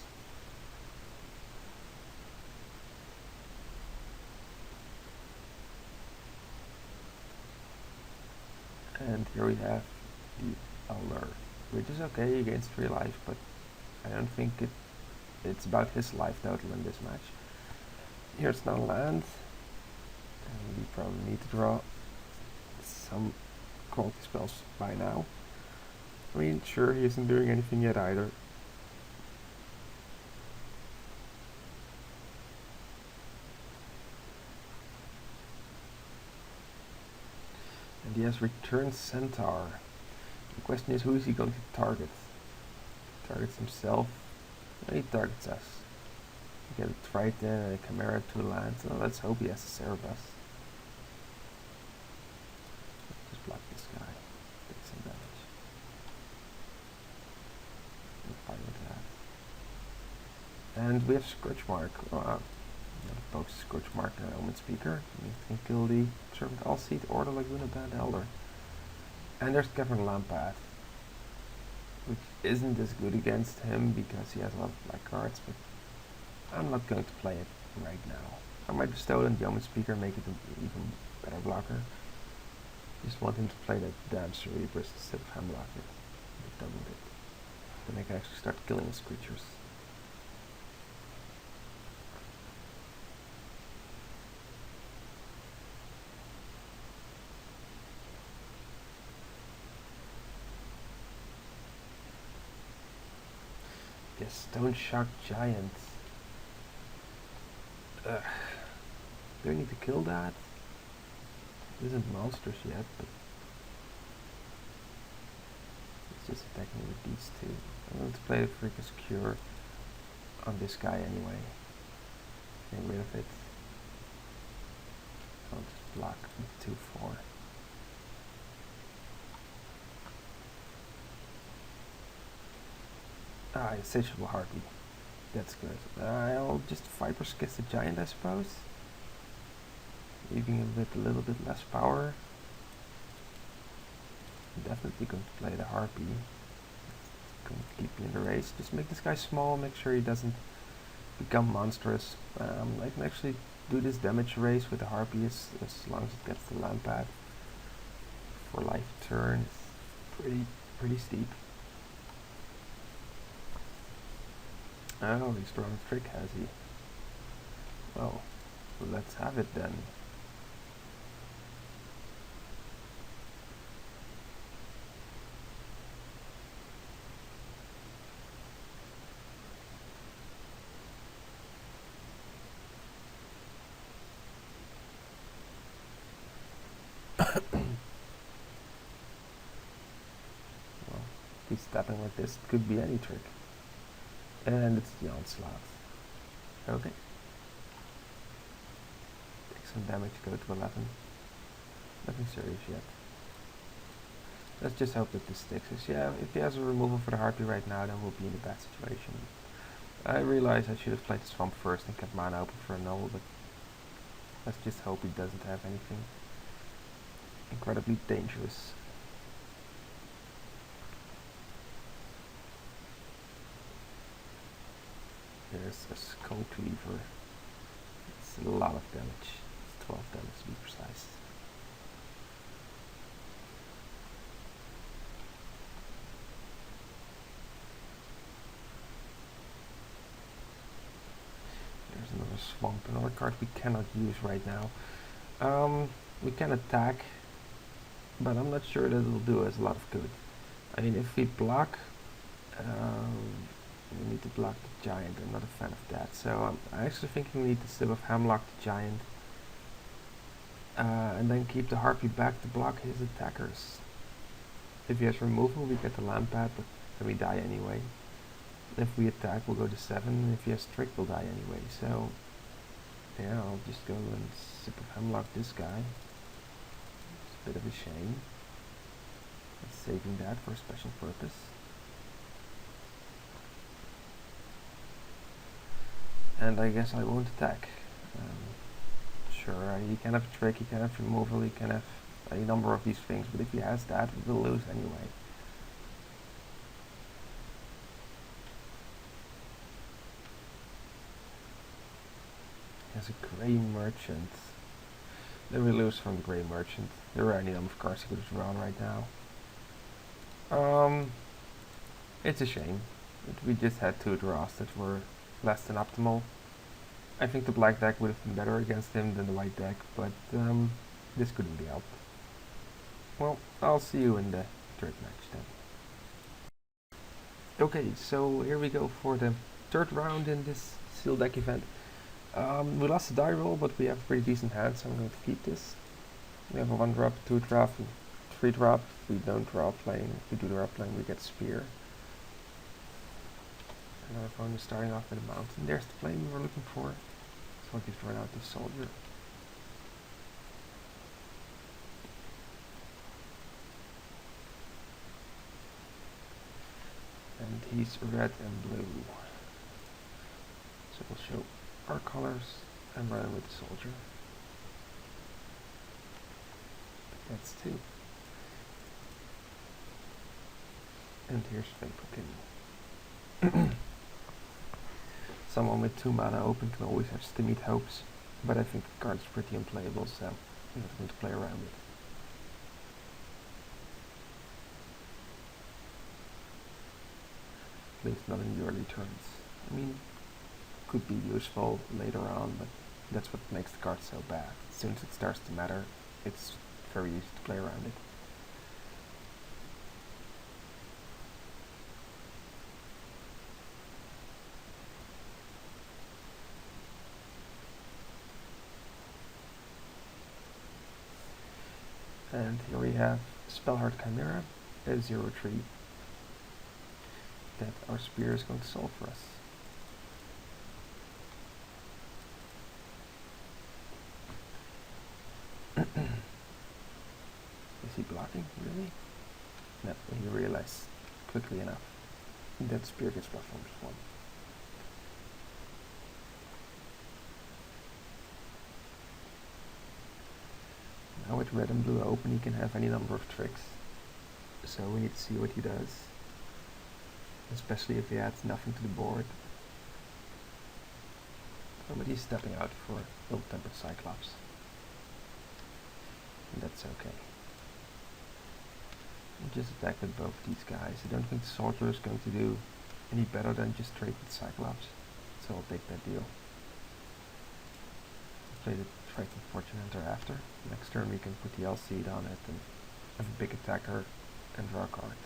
And here we have the Elder, which is okay against 3 life, but I don't think it's about his life total in this match. Here's no land, and we probably need to draw some quality spells by now. I mean, sure, he isn't doing anything yet either. And he has Return Centaur. The question is, who is he going to target? Targets himself. No, he targets us. We get a Triton and a Chimera to land, so let's hope he has a Cerebus. Just block this guy. Take some damage. We'll fight with that. And we have Scourge Mark. Both Scourge Mark and Omen Speaker. We can kill the Servant Allseed or the Laguna Band Elder. And there's Cavern Lampath, which isn't as good against him because he has a lot of black cards, but I'm not going to play it right now. I might bestow on the Omen Speaker, make it an even better blocker. Just want him to play that damn Cerebrus instead of Hemlock it. Get done with it. Then I can actually start killing his creatures. Yes, Stone Shark Giant. Ugh. Do I need to kill that? It isn't monsters yet, but it's just attacking with these two. I'm going to play the Freaker's Cure on this guy anyway. Get rid of it. I'll just block with 2/4. Ah, Insatiable Harpy. That's good. I'll just Vipers Kiss the Giant, I suppose. Leaving him with a little bit less power. I'm definitely going to play the Harpy. Going to keep me in the race. Just make this guy small, make sure he doesn't become monstrous. I can actually do this damage race with the Harpy as long as it gets the land pad. For life turn, it's pretty steep. Oh, he's throwing a trick, has he? Well, let's have it then. Well, he's stepping like this, it could be any trick. And it's the Onslaught. Okay. Take some damage, go to 11. Nothing serious yet. Let's just hope that this sticks. Yeah, if he has a removal for the Harpy right now, then we'll be in a bad situation. I realize I should have played the Swamp first and kept mana open for a null, but let's just hope he doesn't have anything incredibly dangerous. There's a Skull Cleaver. It's a lot of damage. It's 12 damage to be precise. There's another Swamp, another card we cannot use right now. We can attack, but I'm not sure that it'll do us a lot of good. I mean, if we block, we need to block the Giant. I'm not a fan of that. So I actually think we need to sip of Hemlock the Giant. And then keep the Harpy back to block his attackers. If he has removal, we get the land pad, but then we die anyway. If we attack, we'll go to 7, and if he has Trick, we'll die anyway. So, yeah, I'll just go and sip of Hemlock this guy. It's a bit of a shame. But saving that for a special purpose. And I guess I won't attack. Sure, he can have a Trick, he can have removal, he can have a number of these things, but if he has that, we'll lose anyway. He has a Grey Merchant. Then we lose from the Grey Merchant. There are any number of cards he could have drawn right now. It's a shame. We just had 2 draws that were less than optimal. I think the black deck would have been better against him than the white deck, but this couldn't be helped. Well, I'll see you in the 3rd match then. Okay, so here we go for the 3rd round in this sealed deck event. We lost the die roll, but we have a pretty decent hand, so I'm going to keep this. We have a 1-drop, 2-drop, and 3-drop. If we don't draw a plane, if we do draw a plane, we get Spear. And our opponent is starting off with a mountain. There's the plane we were looking for. So I'll just run out the soldier. And he's red and blue. So we'll show our colors and run with the soldier. That's 2. And here's Fateful King. Someone with 2 mana open can always have Stymied Hopes. But I think the card's pretty unplayable, so I'm not going to play around it. At least not in the early turns. I mean, could be useful later on, but that's what makes the card so bad. As soon as it starts to matter, it's very easy to play around it. And here we have Spellhard Chimera, a 0/3 that our spear is going to solve for us. Is he blocking, really? No, he realized quickly enough that spear gets blocked from this one. Now with red and blue open, he can have any number of tricks. So we need to see what he does. Especially if he adds nothing to the board. Oh, but he's stepping out for Ill-Tempered Cyclops. And that's okay. We'll just attack with both these guys. I don't think the Soldier is going to do any better than just trade with Cyclops. So I'll take that deal. I'll play the Triton Fortune Hunter after. Next turn we can put the L-Seed on it and have a big attacker and draw a card.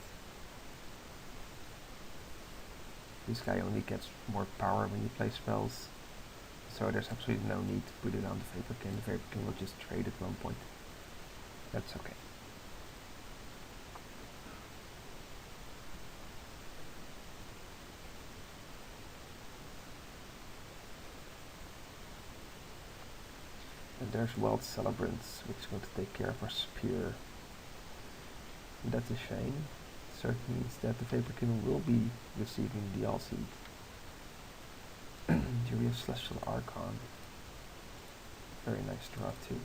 This guy only gets more power when you play spells, so there's absolutely no need to put it on the Vaporkin. The Vaporkin will just trade at one point. That's okay. And there's Wild Celebrants, which is going to take care of our Spear. And that's a shame. It certainly means that the Vaporkin will be receiving the L-Seed. Here we have Celestial Archon. Very nice draw too.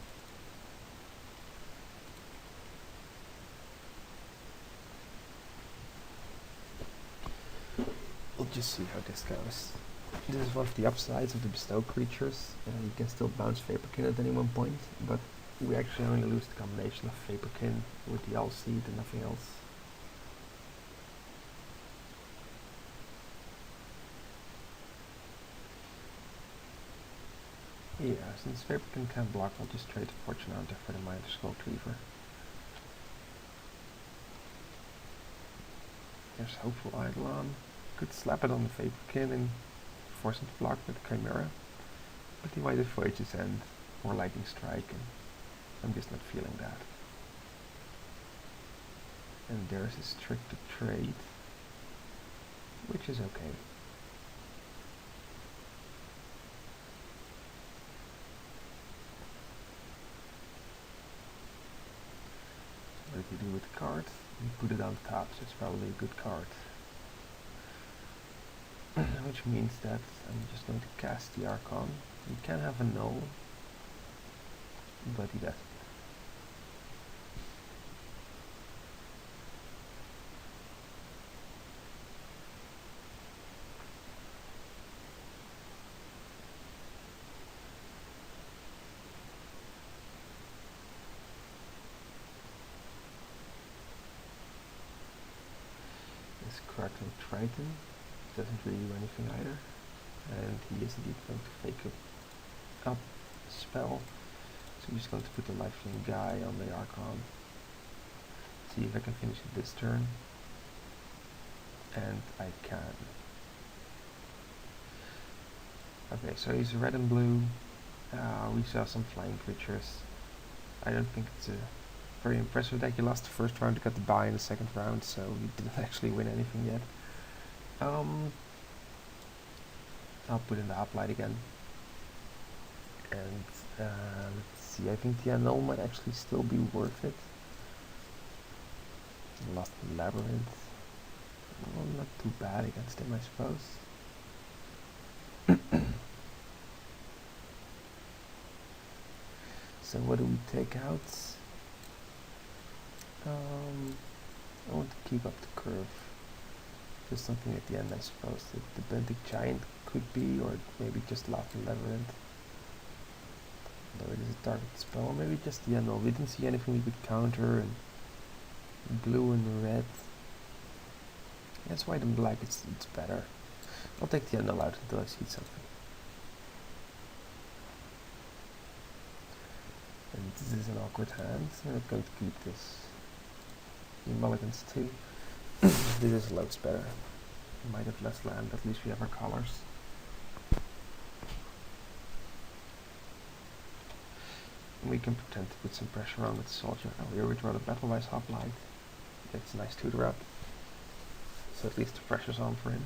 We'll just see how this goes. This is one of the upsides of the bestow creatures. You can still bounce Vaporkin at any one point, but we actually only lose the combination of Vaporkin with the L-Seed and nothing else. Yeah, since Vaporkin can't block, I'll just trade the Fortune Hunter for the Mighty Skull Cleaver. There's Hopeful Eidolon. Could slap it on the Vaporkin and force him to block with the Chimera. But he might avoid his end, or Lightning Strike, and I'm just not feeling that. And there's his trick to trade, which is okay. What did he do with the card? He put it on top, so it's probably a good card. Which means that I'm just going to cast the Archon. He can have a null, but he doesn't. This Kraken Triton doesn't really do anything either, and he is indeed going to fake up a spell, so I'm just going to put the lifelink guy on the Archon, see if I can finish it this turn, and I can. Okay, so he's red and blue. We saw some flying creatures. I don't think it's a very impressive deck. He lost the first round, got the bye in the second round, so he didn't actually win anything yet. I'll put in the Hoplite again. And let's see, I think the Annul might actually still be worth it. Lost the Labyrinth. Well, not too bad against him, I suppose. So what do we take out? I want to keep up the curve. Just something at the end, I suppose. The Benthic Giant could be, or maybe just Laughing Labyrinth. Though it is a target spell, or maybe just the emerald. We didn't see anything we could counter, and blue and red. That's why the black it's better. I'll take the emerald out until I see something. And this is an awkward hand, so I'm not going to keep this. The mulligans too. This is loads better. We might have less land, but at least we have our colors. And we can pretend to put some pressure on with the soldier. Oh, here we draw the Battle-Wise Hoplite. That's nice to drop. So at least the pressure's on for him.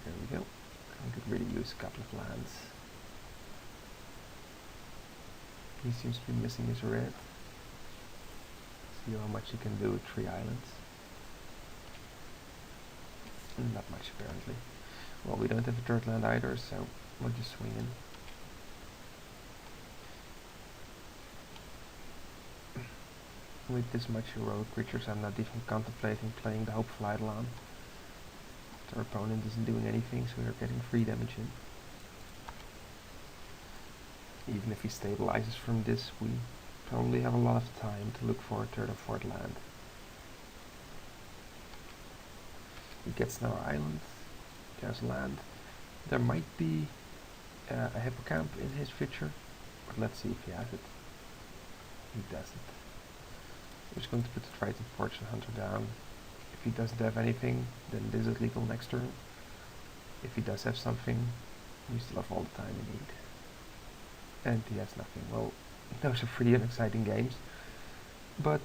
There we go. I could really use a couple of lands. He seems to be missing his red. See how much he can do with 3 islands. Not much apparently. Well, we don't have a third land either, so we'll just swing in. With this much heroic creatures, I'm not even contemplating playing the Hopeful Eidolon. Our opponent isn't doing anything, so we're getting 3 damage in. Even if he stabilizes from this, we probably have a lot of time to look for a 3rd or 4th land. He gets now island, there's land. There might be a hippocamp in his future, but let's see if he has it. He doesn't. We're just going to put the Triton Fortune Hunter down. If he doesn't have anything, then this is legal next turn. If he does have something, we still have all the time we need. And he has nothing. Well, those are pretty unexciting games. But,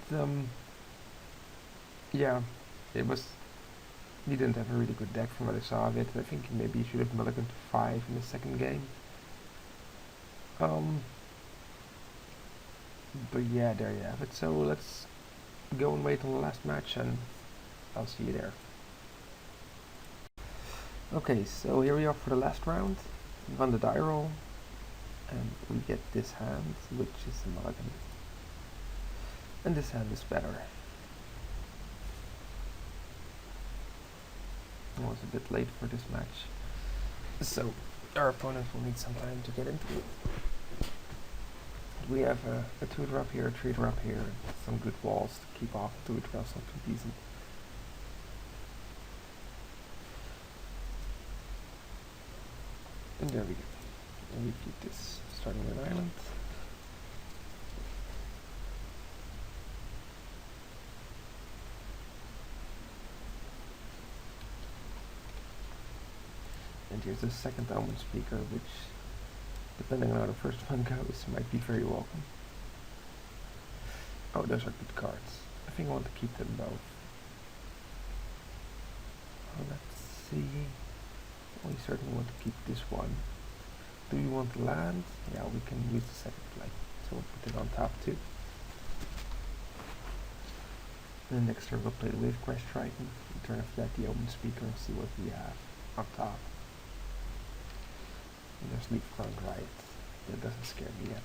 yeah, it was... He didn't have a really good deck from what I saw of it. I think maybe he should have mulliganed to 5 in the second game. But yeah, there you have it. So let's go and wait till the last match, and I'll see you there. Okay, so here we are for the last round. We won the die roll, and we get this hand, which is a mulligan. And this hand is better. I was a bit late for this match, so our opponent will need some time to get into it. We have a 2-drop here, a 3-drop here, and some good walls to keep off until we draw something decent. And there we go. And we keep this starting with island. And here's the second Omen Speaker, which, depending on how the first one goes, might be very welcome. Oh, those are good cards. I think I want to keep them both. Oh, let's see. We certainly want to keep this one. Do we want the land? Yeah, we can use the second play. So we'll put it on top too. And then next turn we'll play the Wave Crash Triton. And turn after that the Omen Speaker and see what we have on top. And there's Leafground Riot. That doesn't scare me yet.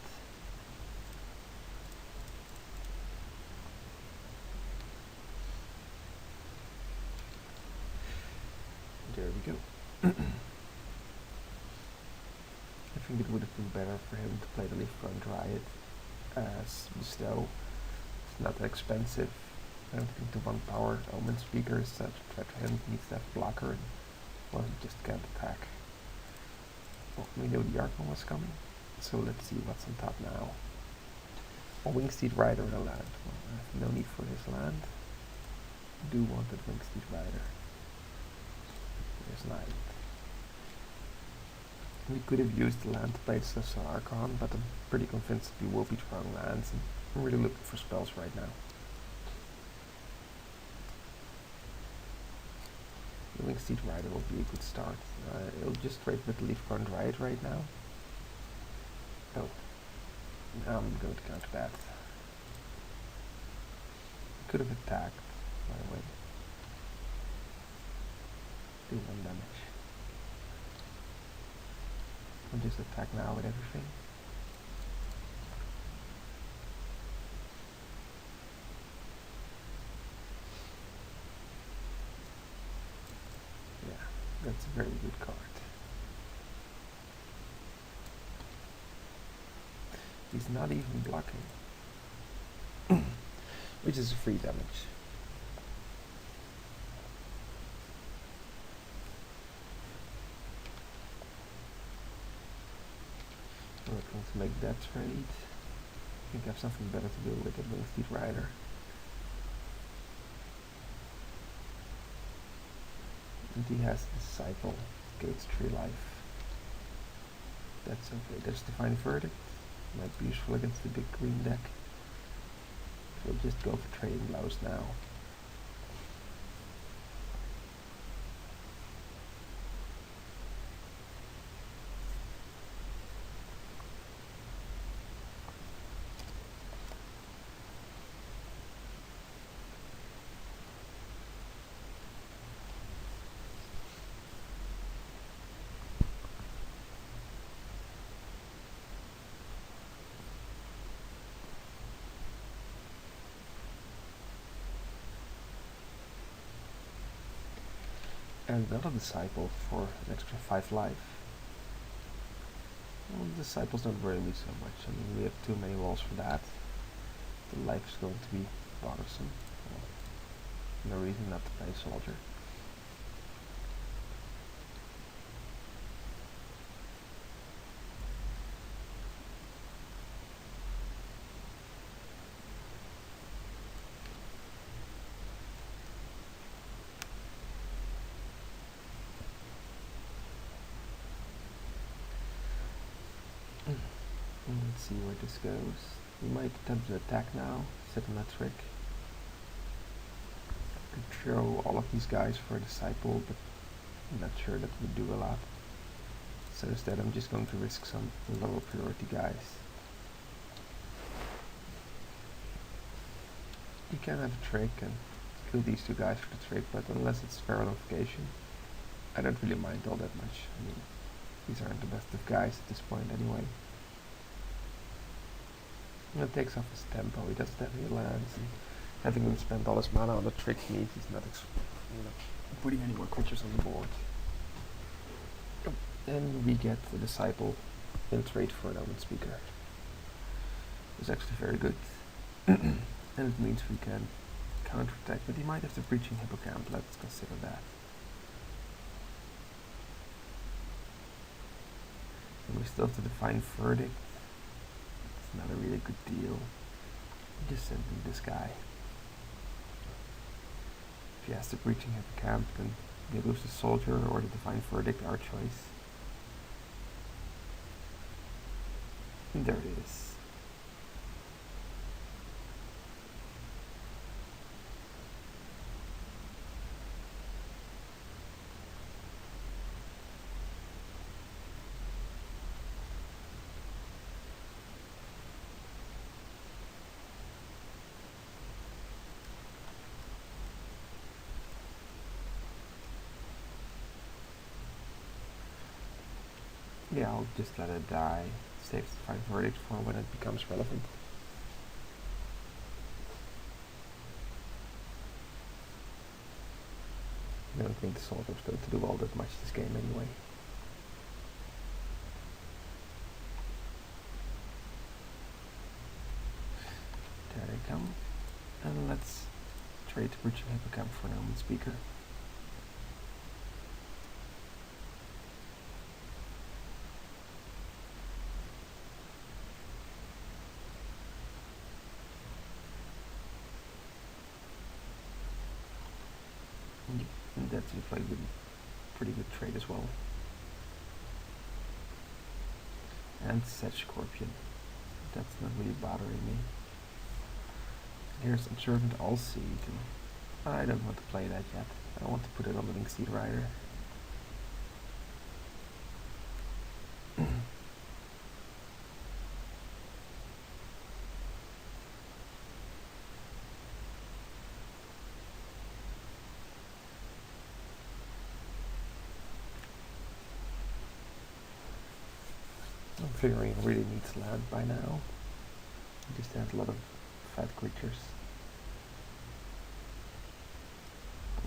There we go. I think it would have been better for him to play the Leafground Riot as bestow. It's not that expensive. I don't think the 1-power Omen Speaker is such a threat for him. He needs to have a blocker, and well, he just can't attack. Well, we know the Archon was coming, so let's see what's on top now. A Wingsteed Rider and a land. Well, I have no need for this land. I do want that Wingsteed Rider. There's an island. We could have used the land to play the Celestial Archon, but I'm pretty convinced we will be drawing lands, and I'm really looking for spells right now. The Wingsteed Rider will be a good start. It'll just trade with the Leafground Riot right now. Oh, now I'm going to counter that. Could have attacked, by the way. Do 1 damage. I'll just attack now with everything. That's a very good card. He's not even blocking, which is free damage. We're going to make that trade. I think I have something better to do with the Winged Steed Rider. And he has Disciple, Gates Tree Life. That's okay, that's Divine Verdict. Might be useful against the big green deck. So we'll just go for trading blows now. And another Disciple for an extra 5 life. Well, Disciples don't worry me so much. I mean, we have too many walls for that. The life is going to be bothersome. Well, no reason not to play Soldier. Let's see where this goes. We might attempt to attack now, set on that trick. I could throw all of these guys for a Disciple, but I'm not sure that would do a lot. So instead I'm just going to risk some lower priority guys. You can have a trick and kill these 2 guys for the trick, but unless it's fair notification, I don't really mind all that much. I mean, these aren't the best of guys at this point anyway. And it takes off his tempo, he doesn't have any lands, and having him spend all his mana on the trick means he's not putting any more creatures on the board. And we get the Disciple in trade for an Omen Speaker. It's actually very good. And it means we can counterattack, but he might have the Breaching Hippocamp, let's consider that. And we still have the Divine Verdict. It's not a really good deal. Just send me this guy. If he has the Breaching Hippocamp, then we lose the Soldier or the Divine Verdict, our choice. And there it is. Yeah, I'll just let it die. Save the Divine Verdict for when it becomes relevant. I don't think the Soldier's going to do all that much this game anyway. There they come. And let's trade the Breaching Hippocamp for an Omen Speaker. And that's a pretty good trade as well. And Sedge Scorpion. That's not really bothering me. Here's Observant All-Seed. I don't want to play that yet. I want to put it on the Winged Steed Rider. I'm figuring it really needs land by now. It just has a lot of fat creatures.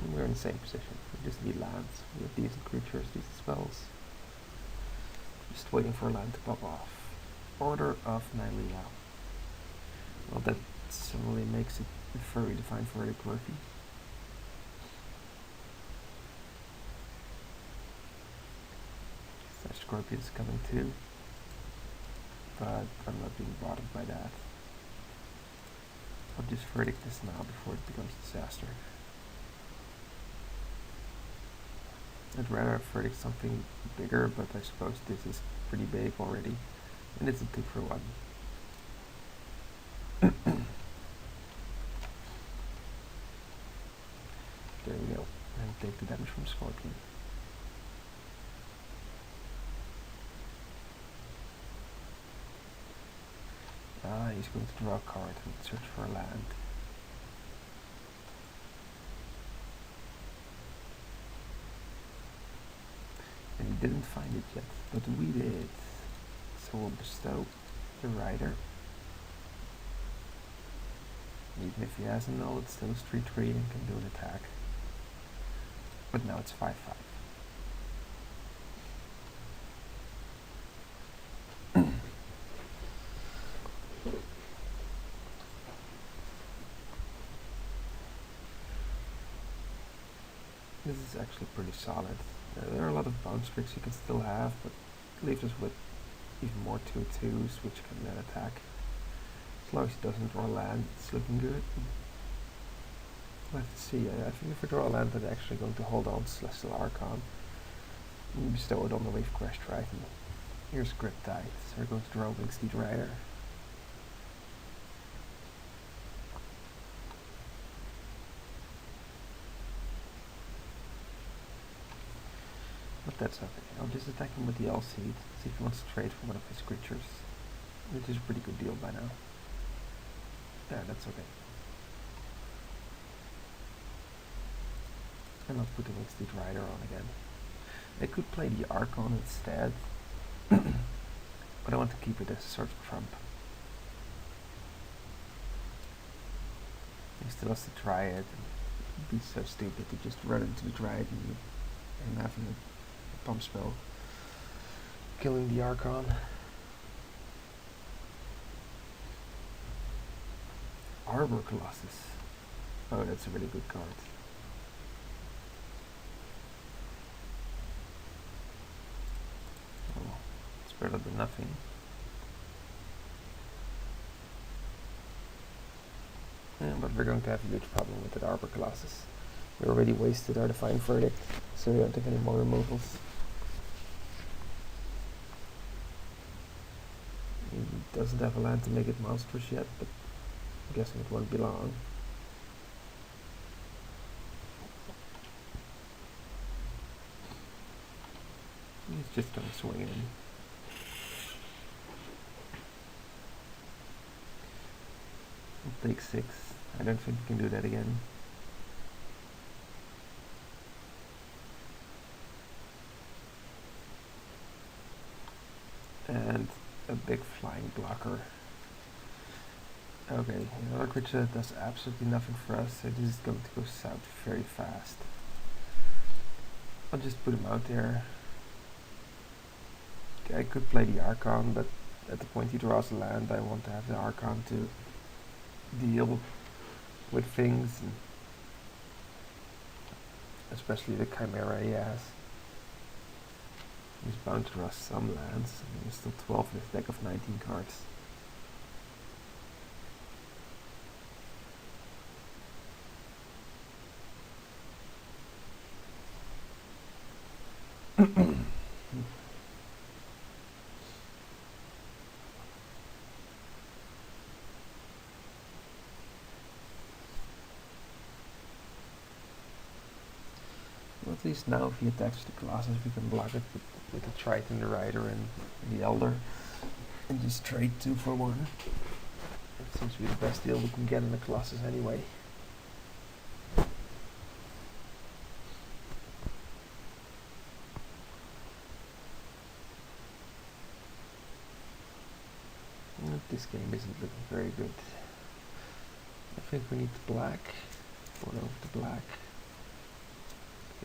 And we're in the same position. We just need lands. We have decent creatures, decent spells. Just waiting for a land to pop off. Order of Nylea. Well, that suddenly makes it very Divine Verdict worthy. Scorpion is coming too, but I'm not being bothered by that. I'll just verdict this now before it becomes a disaster. I'd rather verdict something bigger, but I suppose this is pretty big already, and it's a 2-for-1. There we go, and take the damage from Scorpion. He's going to draw a card and search for a land. And he didn't find it yet, but we did. So we'll bestow the rider. Even if he has a null, it's still 3/3 and can do an attack. But now it's 5/5. This is actually pretty solid. There are a lot of bounce tricks you can still have, but it leaves us with even more 2/2s, which can then attack. As long as he doesn't draw land, it's looking good. Let's see, I think if we draw a land, that's actually going to hold on to Celestial Archon. And bestow it on the Wave Crash Triton. Here's Grip Tide, so we're going to draw Wingsteed Rider. But that's okay. I'll just attack him with the L-Seed, see if he wants to trade for one of his creatures. Which is a pretty good deal by now. Yeah, that's okay. And I'll put the Wingsteed Rider on again. I could play the Archon instead, but I want to keep it as a sort of trump. He still has to try it. It'd be so stupid to just run into the Dryad and having a pump spell killing the Archon. Arbor Colossus. Oh, that's a really good card. Oh, it's better than nothing. Yeah, but we're going to have a huge problem with that Arbor Colossus. We already wasted our Divine Verdict, so we don't have any more removals. He doesn't have a land to make it monstrous yet, but I'm guessing it won't be long. He's just going to swing in. We'll take 6. I don't think we can do that again. And a big flying blocker. Okay, another creature that does absolutely nothing for us, so this is going to go south very fast. I'll just put him out there. Okay, I could play the Archon, but at the point he draws a land, I want to have the Archon to deal with things, and especially the Chimera he has. He's bound to draw some lands, and there's still 12 in his deck of 19 cards. Well, at least now if he attacks the Colossus, we can block it with the Triton, the Rider, and the Elder, and just trade 2 for 1. It seems to be the best deal we can get in the Colossus anyway. This game isn't looking very good. I think we need the black. Going over to black.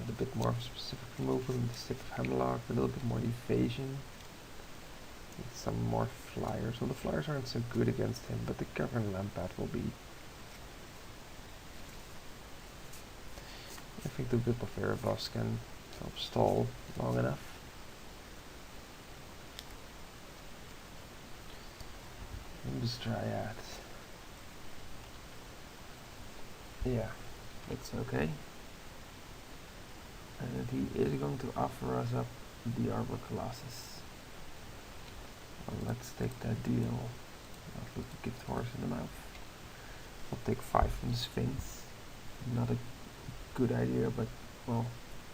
with a bit more of a specific removal with the stick of Hemlock, a little bit more evasion, and some more flyers. Well, the flyers aren't so good against him, but the Cavern Lampad will be. I think the Whip of Erebos can help stall long enough. Nimbus Dryad. Yeah, that's okay. And he is going to offer us up the Arbor Colossus. Well, let's take that deal. I'll put the Gift Horse in the mouth. I'll take 5 from the Sphinx. Not a good idea, but well,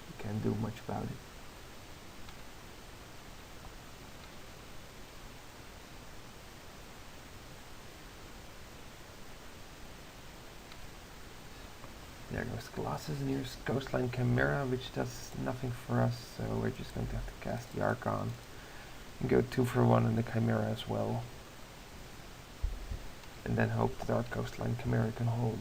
you can't do much about it. There goes Colossus, and here's Coastline Chimera, which does nothing for us, so we're just going to have to cast the Archon and go 2 for 1 in the Chimera as well. And then hope that our Coastline Chimera can hold.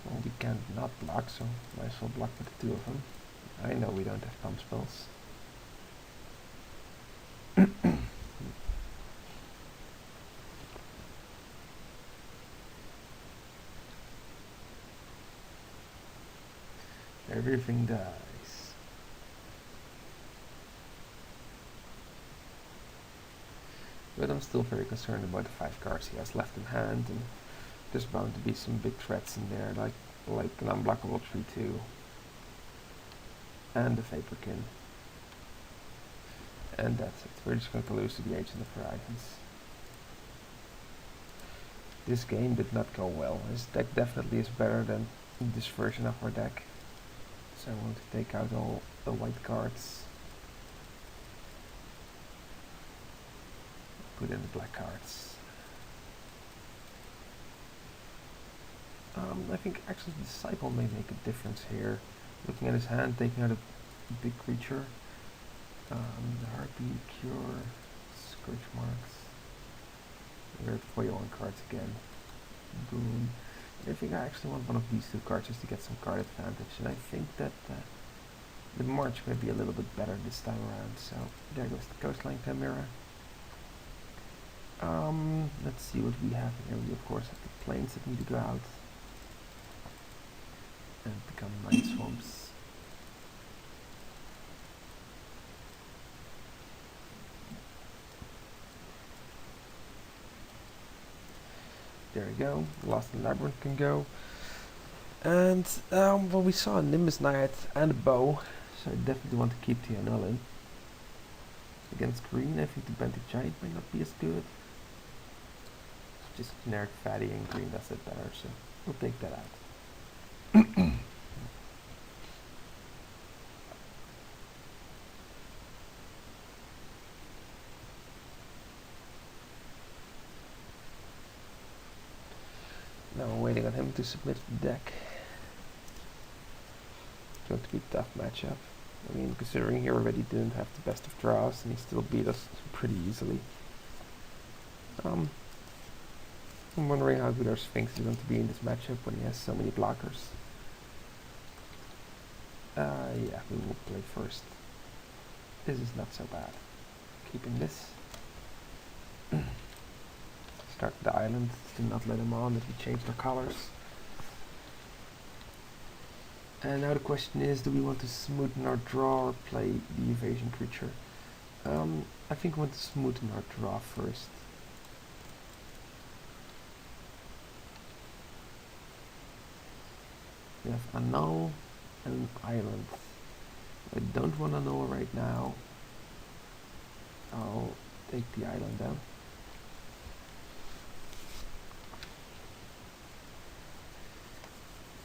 Well, we can't not block, so might as well block with the 2 of them. I know we don't have pump spells. Everything dies. But I'm still very concerned about the 5 cards he has left in hand, and there's bound to be some big threats in there, like an unblockable 3-2 and the Vaporkin. And that's it. We're just going to lose to the Agent of Horizons. This game did not go well. His deck definitely is better than this version of our deck. So I want to take out all the white cards. Put in the black cards. I think actually Disciple may make a difference here. Looking at his hand, taking out a big creature. The Harpy, Cure, Scourge Marks. Weird foil on cards again. Boom. I think I actually want one of these 2 cards just to get some card advantage, and I think that the March may be a little bit better this time around. So there goes the Coastline Chimera. Let's see what we have here. We of course have the plains that need to go out and become Night Swamps. There we go. Lost in Labyrinth can go. And well, we saw a Nimbus Naiad and a bow, so I definitely want to keep the Annulin. Against green, I think the Benthic Giant might not be as good. Just generic fatty and green does it better, so we'll take that out. Now we're waiting on him to submit the deck. It's going to be a tough matchup. I mean, considering he already didn't have the best of draws and he still beat us pretty easily. I'm wondering how good our Sphinx is going to be in this matchup when he has so many blockers. Yeah, we will play first. This is not so bad. Keeping this. Start the island, do not let him on if we change our colors. And now the question is, do we want to smoothen our draw or play the evasion creature? I think we want to smoothen our draw first. We have a null and an island. I don't want a null right now. I'll take the island down.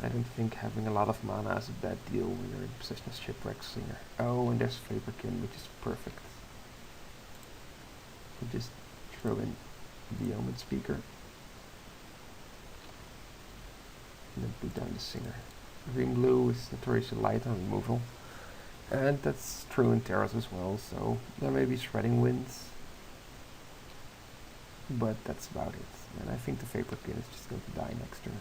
I don't think having a lot of mana is a bad deal when you're in possession of Shipwreck Slinger. Oh, and there's Vaporkin, which is perfect. We'll just throw in the Omen Speaker. and put down the Singer. Green glue is notoriously light on removal, and that's true in Theros as well, so there may be shredding winds, but that's about it. And I think the Vaporkin is just going to die next turn.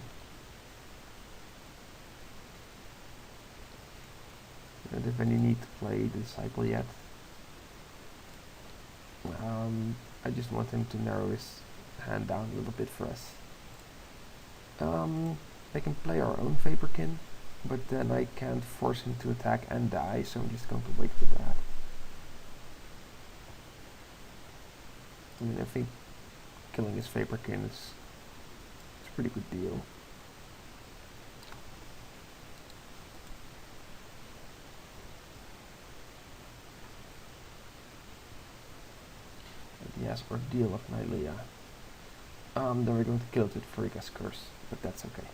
I don't have any need to play the Disciple yet. I just want him to narrow his hand down a little bit for us. I can play our own Vaporkin, but then I can't force him to attack and die, so I'm just going to wait for that. I mean, I think killing his Vaporkin is a pretty good deal. And he has Ordeal of Nylea. Then we're going to kill it with Farika's Curse, but that's okay.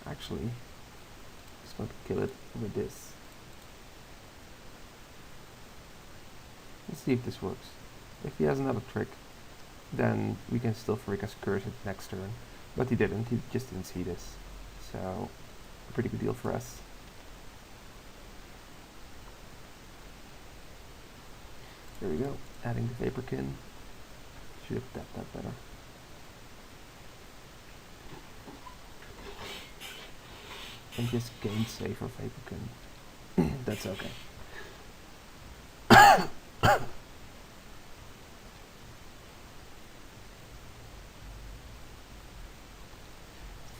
Actually, just going to kill it with this. Let's see if this works. If he has another trick, then we can still Farika's Curse it next turn. But he didn't, he just didn't see this. So, a pretty good deal for us. There we go, adding the Vaporkin. Should have tapped that better. And just gain save for Vaporkin. That's okay.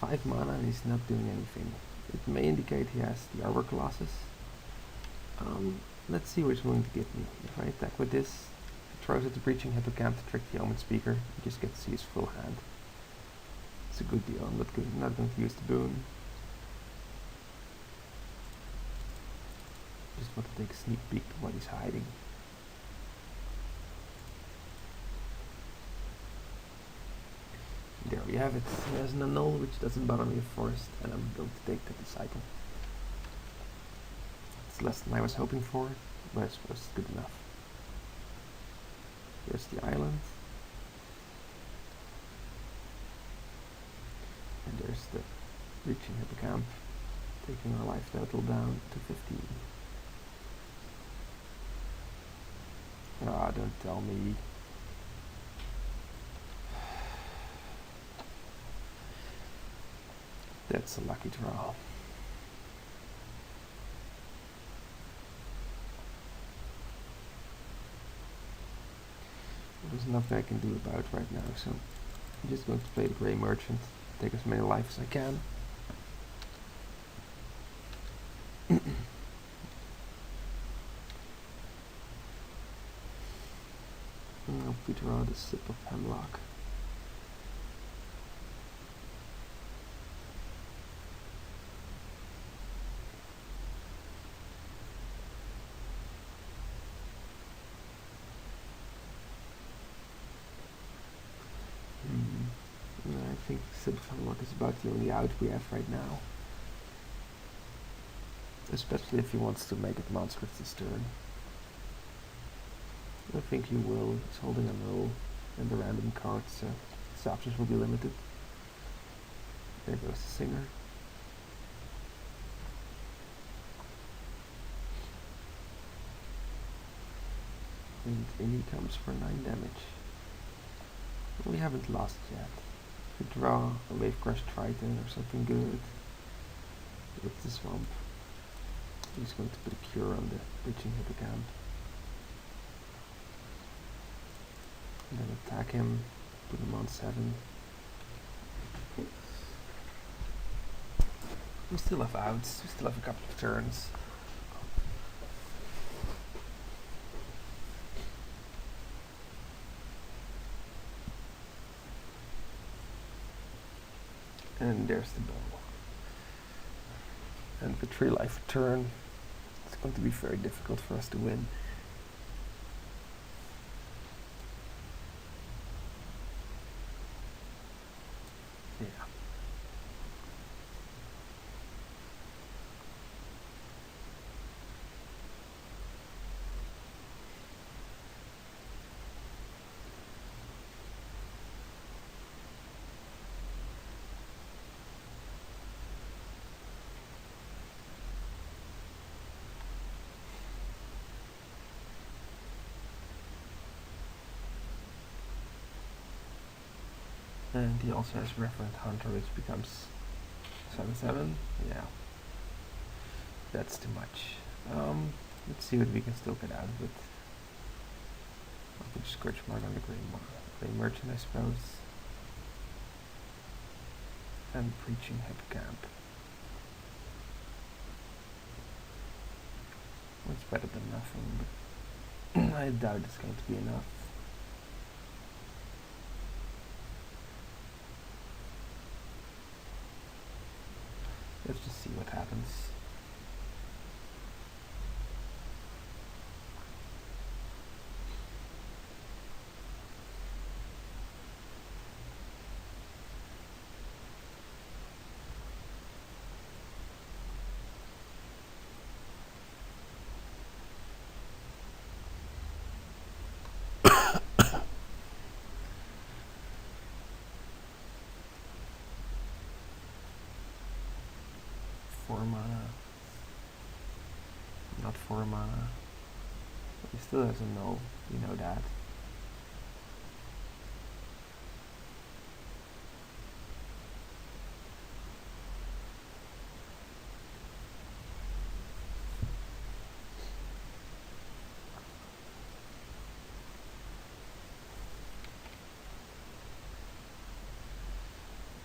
5 mana and he's not doing anything. It may indicate he has the Arbor Colossus. Let's see what he's willing to give me. If I attack with this, he throws at the Breaching Hippocamp to trick the Omen Speaker. You just get to see his full hand. It's a good deal. I'm not going to use the boon. Just want to take a sneak peek to what he's hiding. There we have it. He has an annul, which doesn't bother me, of forest, and I'm going to take the Disciple. It's less than I was hoping for, but I suppose it's good enough. Here's the island. And there's the Breaching Hippocamp, taking our life total down to 15. Ah, don't tell me. That's a lucky draw. There's nothing I can do about it right now, so I'm just going to play the Grey Merchant, take as many lives as I can. I'll peter out a sip of hemlock. I think sip of hemlock is about the only out we have right now. Especially if he wants to make it monstrous this turn. I think he will. He's holding a null and the random card, so his options will be limited. There goes the Singer. And in he comes for 9 damage. We haven't lost yet. If we draw a Wave Crush Triton or something good with the Swamp, he's going to put a cure on the Breaching Hippocamp. And then attack him, put him on 7. We still have outs, we still have a couple of turns. And there's the bow. And with 3 life a turn, it's going to be very difficult for us to win. Yeah. And he also has Reverend Hunter, which becomes 7/7. Yeah, that's too much. Let's see what we can still get out of it. I could Scourge Mark on the Grey Merchant, I suppose. And Preaching Hippocamp. It's better than nothing, but I doubt it's going to be enough. Let's just see what happens. Four mana. Not 4 mana. But he still doesn't know. You know that.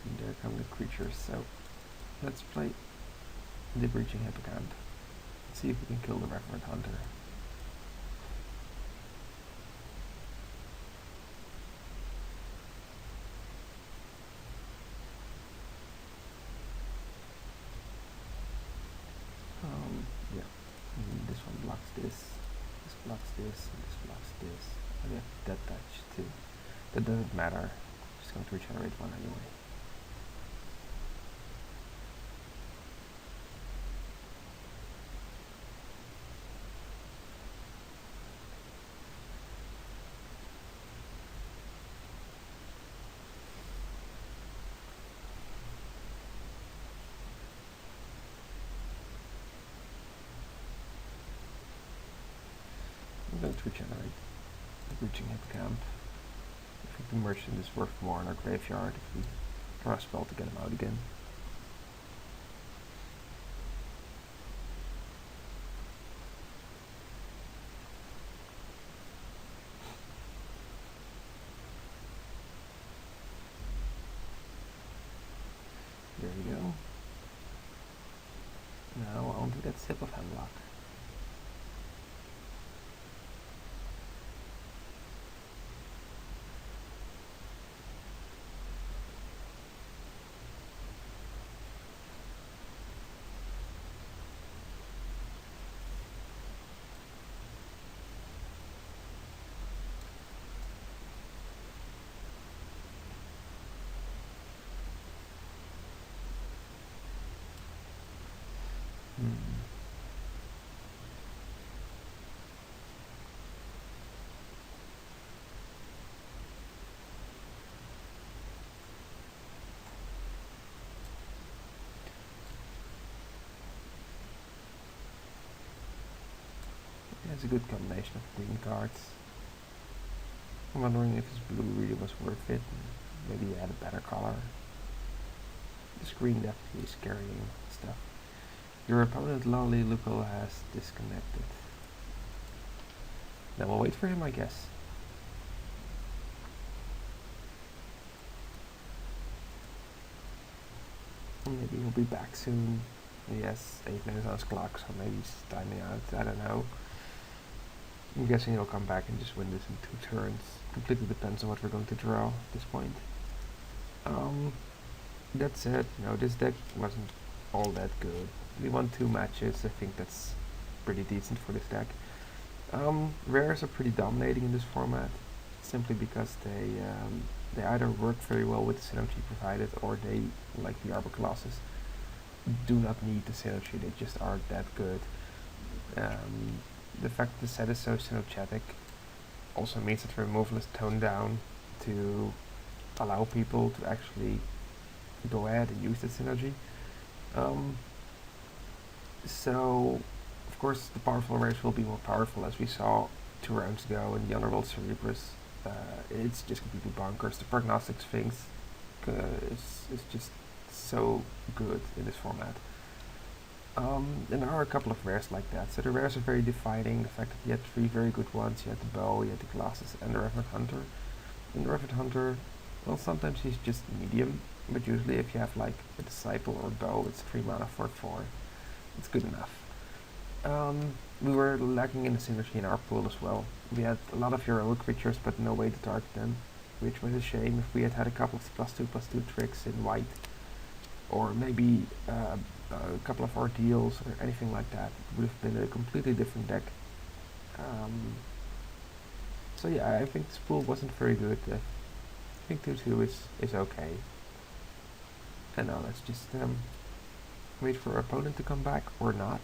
And there come the creatures, so let's play the Breaching Hippocamp. See if we can kill the Reverend Hunter. Yeah. And this one blocks this. This blocks this, and this blocks this. And yeah, that touch too. That doesn't matter. Just going to regenerate one anyway. I'm going to regenerate the Breaching Hippocamp. I think the Merchant is worth more in our graveyard if we draw a spell to get him out again. There we go. Now on to that Sip of Hemlock. It's a good combination of green cards. I'm wondering if his blue really was worth it. Maybe he had a better color. This green definitely is carrying stuff. Your opponent Lolly Luco has disconnected. Then we'll wait for him, I guess. Maybe he'll be back soon. He has 8 minutes on his clock, so maybe he's timing out. I don't know. I'm guessing he'll come back and just win this in 2 turns. Completely depends on what we're going to draw at this point. That said, this deck wasn't all that good. We won 2 matches. I think that's pretty decent for this deck. Rares are pretty dominating in this format, simply because they either work very well with the synergy provided, or they, like the Arbor Colossus, do not need the synergy. They just aren't that good. The fact that the set is so synergetic also means that the removal is toned down to allow people to actually go ahead and use the synergy. So, of course, the powerful rares will be more powerful, as we saw 2 rounds ago in the Underworld Cerebrus. It's just completely bonkers. The Prognostic Sphinx is just so good in this format. And there are a couple of rares like that. So the rares are very defining. The fact that you had three very good ones. You had the bow, you had the glasses, and the Revenant Hunter. And the Revenant Hunter, well, sometimes he's just medium, but usually if you have like a Disciple or a bow, it's 3 mana for 4. It's good enough. We were lacking in the synergy in our pool as well. We had a lot of heroic creatures, but no way to target them, which was a shame. If we had had a couple of +2/+2 tricks in white, or maybe a couple of ordeals or anything like that, it would have been a completely different deck. So yeah, I think this pool wasn't very good. I think 2-2 is okay. And now let's just wait for our opponent to come back or not.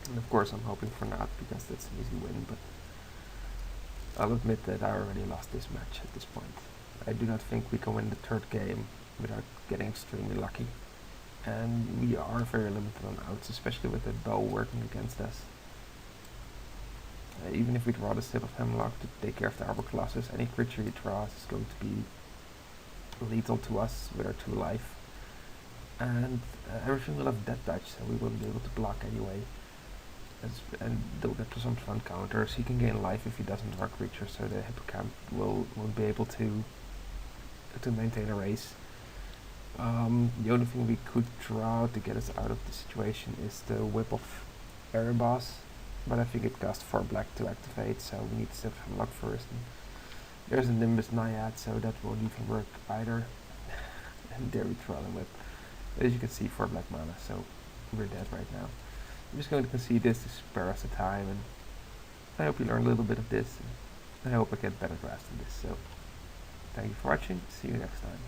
And of course I'm hoping for not, because that's an easy win, but I'll admit that I already lost this match at this point. I do not think we can win the third game without getting extremely lucky. And we are very limited on outs, especially with the bow working against us. Even if we draw the Step of Hemlock to take care of the Arbor Colossus, any creature he draws is going to be lethal to us with our 2 life. And everything will have Death Touch, so we won't be able to block anyway. And they'll get to some fun counters. He can gain life if he doesn't draw creatures, so the Hippocamp won't be able to maintain a race. The only thing we could draw to get us out of the situation is the Whip of Erebos, but I think it costs 4 black to activate, so we need to Step of Hemlock first. And there's a Nimbus Naiad, so that won't even work either. And there we draw the Whip. As you can see, 4 black mana, so we're dead right now. I'm just going to concede this to spare us the time, and I hope you learn a little bit of this, and I hope I get better grasp of this. So, thank you for watching, see you next time.